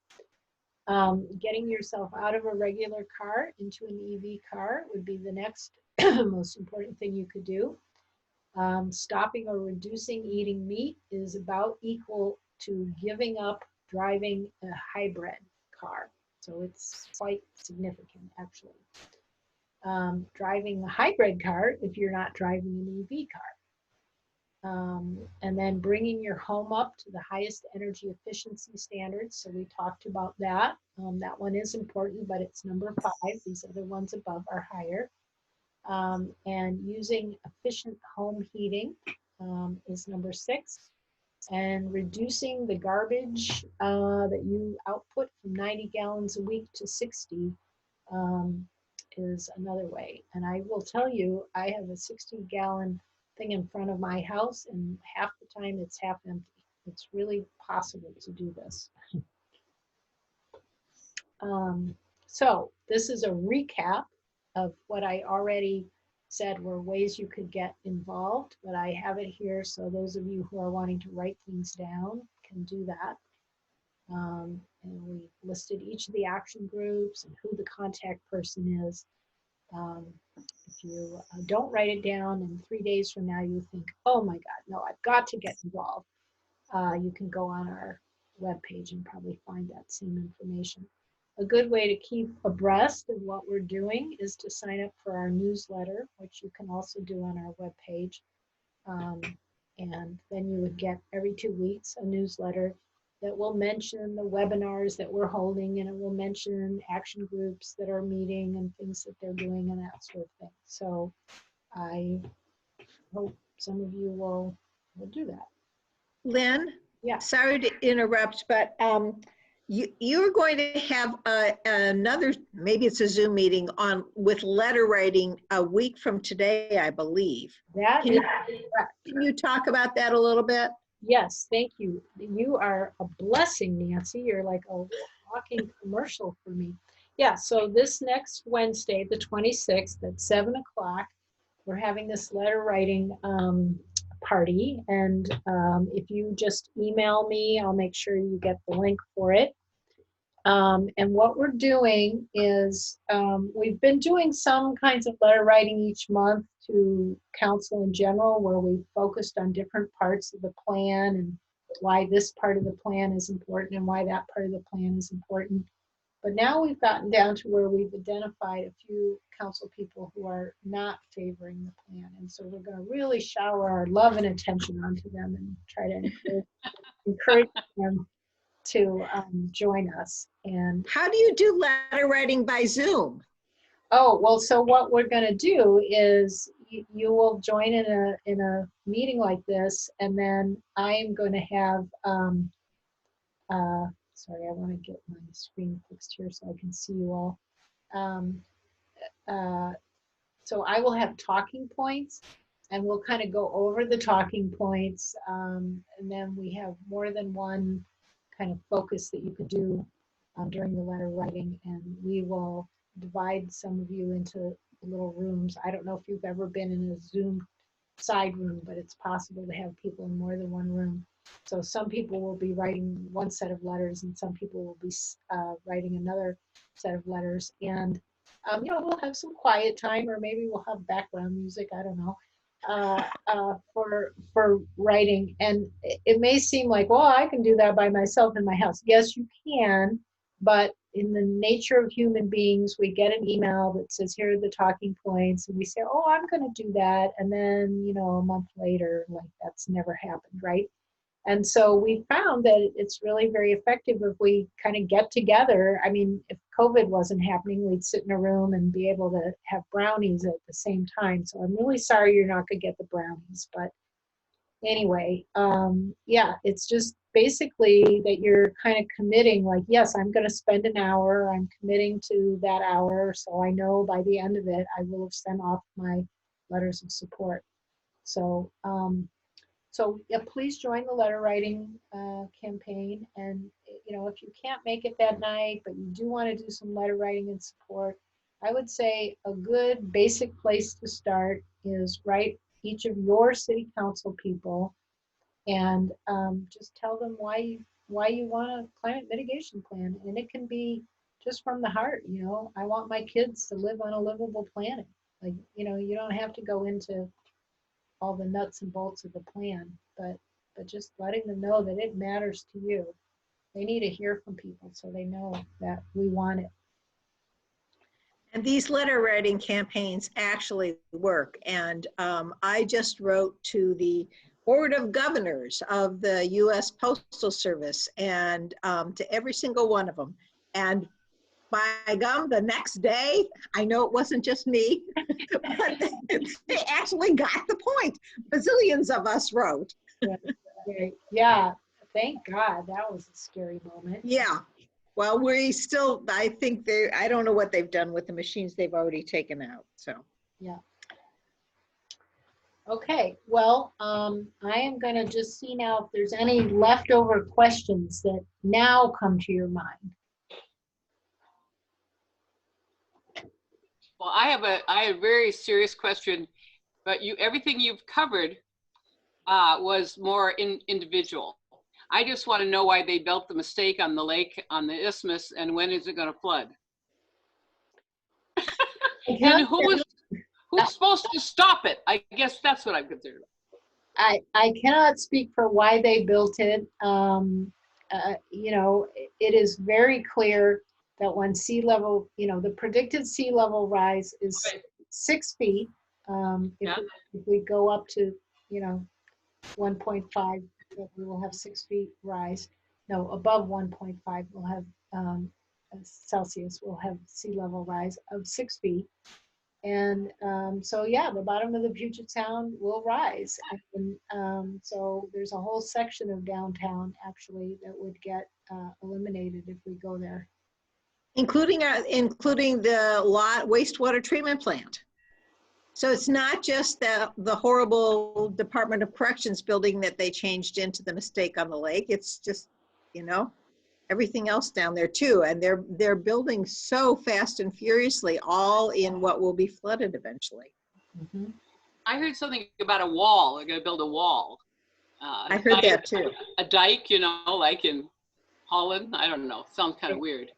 Getting yourself out of a regular car into an EV car would be the next most important thing you could do. Stopping or reducing eating meat is about equal to giving up driving a hybrid car. So it's quite significant, actually. Driving a hybrid car if you're not driving an EV car. And then bringing your home up to the highest energy efficiency standards. So we talked about that. That one is important, but it's number 5. These other ones above are higher. And using efficient home heating is number 6. And reducing the garbage that you output from 90 gallons a week to 60 is another way. And I will tell you, I have a 60-gallon thing in front of my house, and half the time it's half empty. It's really possible to do this. So this is a recap of what I already said were ways you could get involved, but I have it here so those of you who are wanting to write things down can do that. And we listed each of the action groups and who the contact person is. If you don't write it down and 3 days from now you think, oh my God, no, I've got to get involved, you can go on our webpage and probably find that same information. A good way to keep abreast of what we're doing is to sign up for our newsletter, which you can also do on our webpage. And then you would get every 2 weeks a newsletter that will mention the webinars that we're holding, and it will mention action groups that are meeting and things that they're doing and that sort of thing. So I hope some of you will do that. Lynn? Yeah. Sorry to interrupt, but You're going to have another, maybe it's a Zoom meeting on with letter writing a week from today, I believe. That Can is you, can you talk about that a little bit? Yes, thank you. You are a blessing, Nancy. You're like a walking commercial for me. Yeah, so this next Wednesday, the 26th at 7 o'clock, we're having this letter writing party. And if you just email me, I'll make sure you get the link for it. And what we're doing is we've been doing some kinds of letter writing each month to council in general, where we focused on different parts of the plan and why this part of the plan is important and why that part of the plan is important. But now we've gotten down to where we've identified a few council people who are not favoring the plan. And so we're going to really shower our love and attention onto them and try to encourage them to join us. And how do you do letter writing by Zoom? oh, well, so what we're going to do is you will join in a meeting like this, and then I am going to have sorry, I want to get my screen fixed here so I can see you all. So I will have talking points, and we'll kind of go over the talking points, and then we have more than one kind of focus that you could do during the letter writing, and we will divide some of you into little rooms. I don't know if you've ever been in a Zoom side room, but it's possible to have people in more than one room. So some people will be writing one set of letters, and some people will be writing another set of letters. And you know, we'll have some quiet time, or maybe we'll have background music. I don't know. For writing. And it may seem like, well, I can do that by myself in my house. Yes, you can, but in the nature of human beings, we get an email that says, here are the talking points, and we say, oh, I'm going to do that. And then, you know, a month later, like, that's never happened, right? And so we found that it's really very effective if we kind of get together. I mean, if COVID wasn't happening, we'd sit in a room and be able to have brownies at the same time. So I'm really sorry you're not going to get the brownies. But anyway, yeah, it's just basically that you're kind of committing, like, yes, I'm going to spend an hour. I'm committing to that hour. So I know by the end of it, I will have sent off my letters of support. So, so yeah, please join the letter writing campaign. And you know, if you can't make it that night, but you do want to do some letter writing and support, I would say a good basic place to start is write each of your city council people and just tell them why you want a climate mitigation plan. And it can be just from the heart. You know, I want my kids to live on a livable planet. Like, you know, you don't have to go into all the nuts and bolts of the plan, but just letting them know that it matters to you. They need to hear from people so they know that we want it. And these letter writing campaigns actually work. And I just wrote to the Board of Governors of the US Postal Service and to every single one of them. And by gum, the next day, I know it wasn't just me, but they actually got the point. Bazillions of us wrote. Yeah, thank God. That was a scary moment. Yeah. Well, we still, I think I don't know what they've done with the machines they've already taken out, so. Yeah. Okay, well, I am gonna just see now if there's any leftover questions that now come to your mind. Well, I have a very serious question, but everything you've covered was more individual. I just want to know why they built the mistake on the lake, on the isthmus, and when is it going to flood? And who's supposed to stop it? I guess that's what I'm concerned about. I cannot speak for why they built it. You know, it is very clear that when sea level, you know, the predicted sea level rise is 6 feet. If we go up to, you know, 1.5, we will have 6 feet rise. No, above 1.5, we'll have Celsius, we'll have sea level rise of 6 feet. And so, yeah, the bottom of the Puget Sound will rise. And so there's a whole section of downtown actually that would get eliminated if we go there. Including the wastewater treatment plant. So it's not just the horrible Department of Corrections building that they changed into the mistake on the lake. It's just, you know, everything else down there too. And they're building so fast and furiously, all in what will be flooded eventually. Mm-hmm. I heard something about a wall. They're going to build a wall. I heard that too. A dike, you know, like in Holland. I don't know. Sounds kind of weird.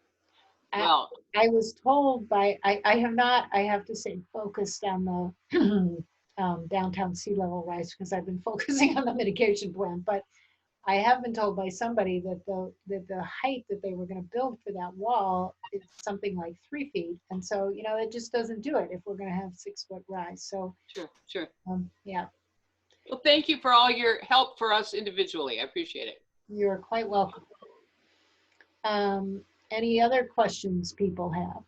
Well, I was told by, I have not, I have to say, focused on the downtown sea level rise because I've been focusing on the mitigation plan, but I have been told by somebody that the height that they were going to build for that wall is something like 3 feet. And so, you know, it just doesn't do it if we're going to have 6 foot rise. So, sure. Yeah. Well, thank you for all your help for us individually. I appreciate it. You're quite welcome. Any other questions people have?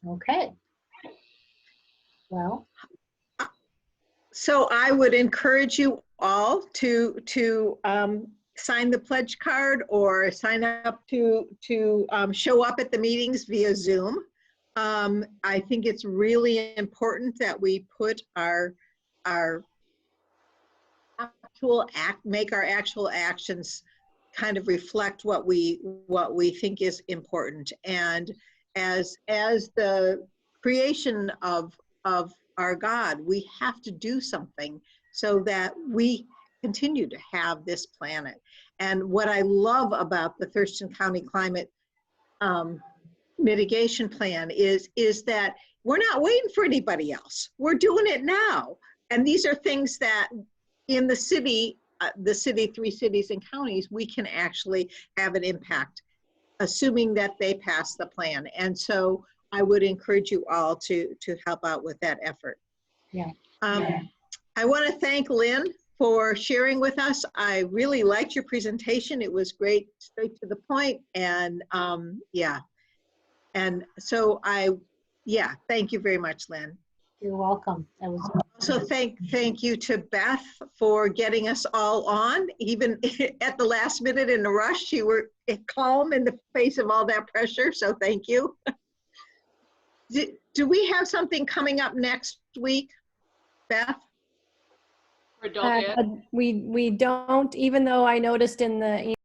Okay. Well. So I would encourage you all to sign the pledge card or sign up to show up at the meetings via Zoom. I think it's really important that we put our make our actual actions kind of reflect what we think is important. And as the creation of our God, we have to do something so that we continue to have this planet. And what I love about the Thurston County Climate Mitigation Plan is that we're not waiting for anybody else. We're doing it now. And these are things that in the city, 3 cities and counties, we can actually have an impact, assuming that they pass the plan. And so I would encourage you all to help out with that effort. Yeah. I want to thank Lynn for sharing with us. I really liked your presentation. It was great, straight to the point. And yeah. And so thank you very much, Lynn. You're welcome. That was also thank you to Beth for getting us all on, even at the last minute in a rush. You were calm in the face of all that pressure, so thank you. Do we have something coming up next week, Beth? For adult ed? We don't, even though I noticed in the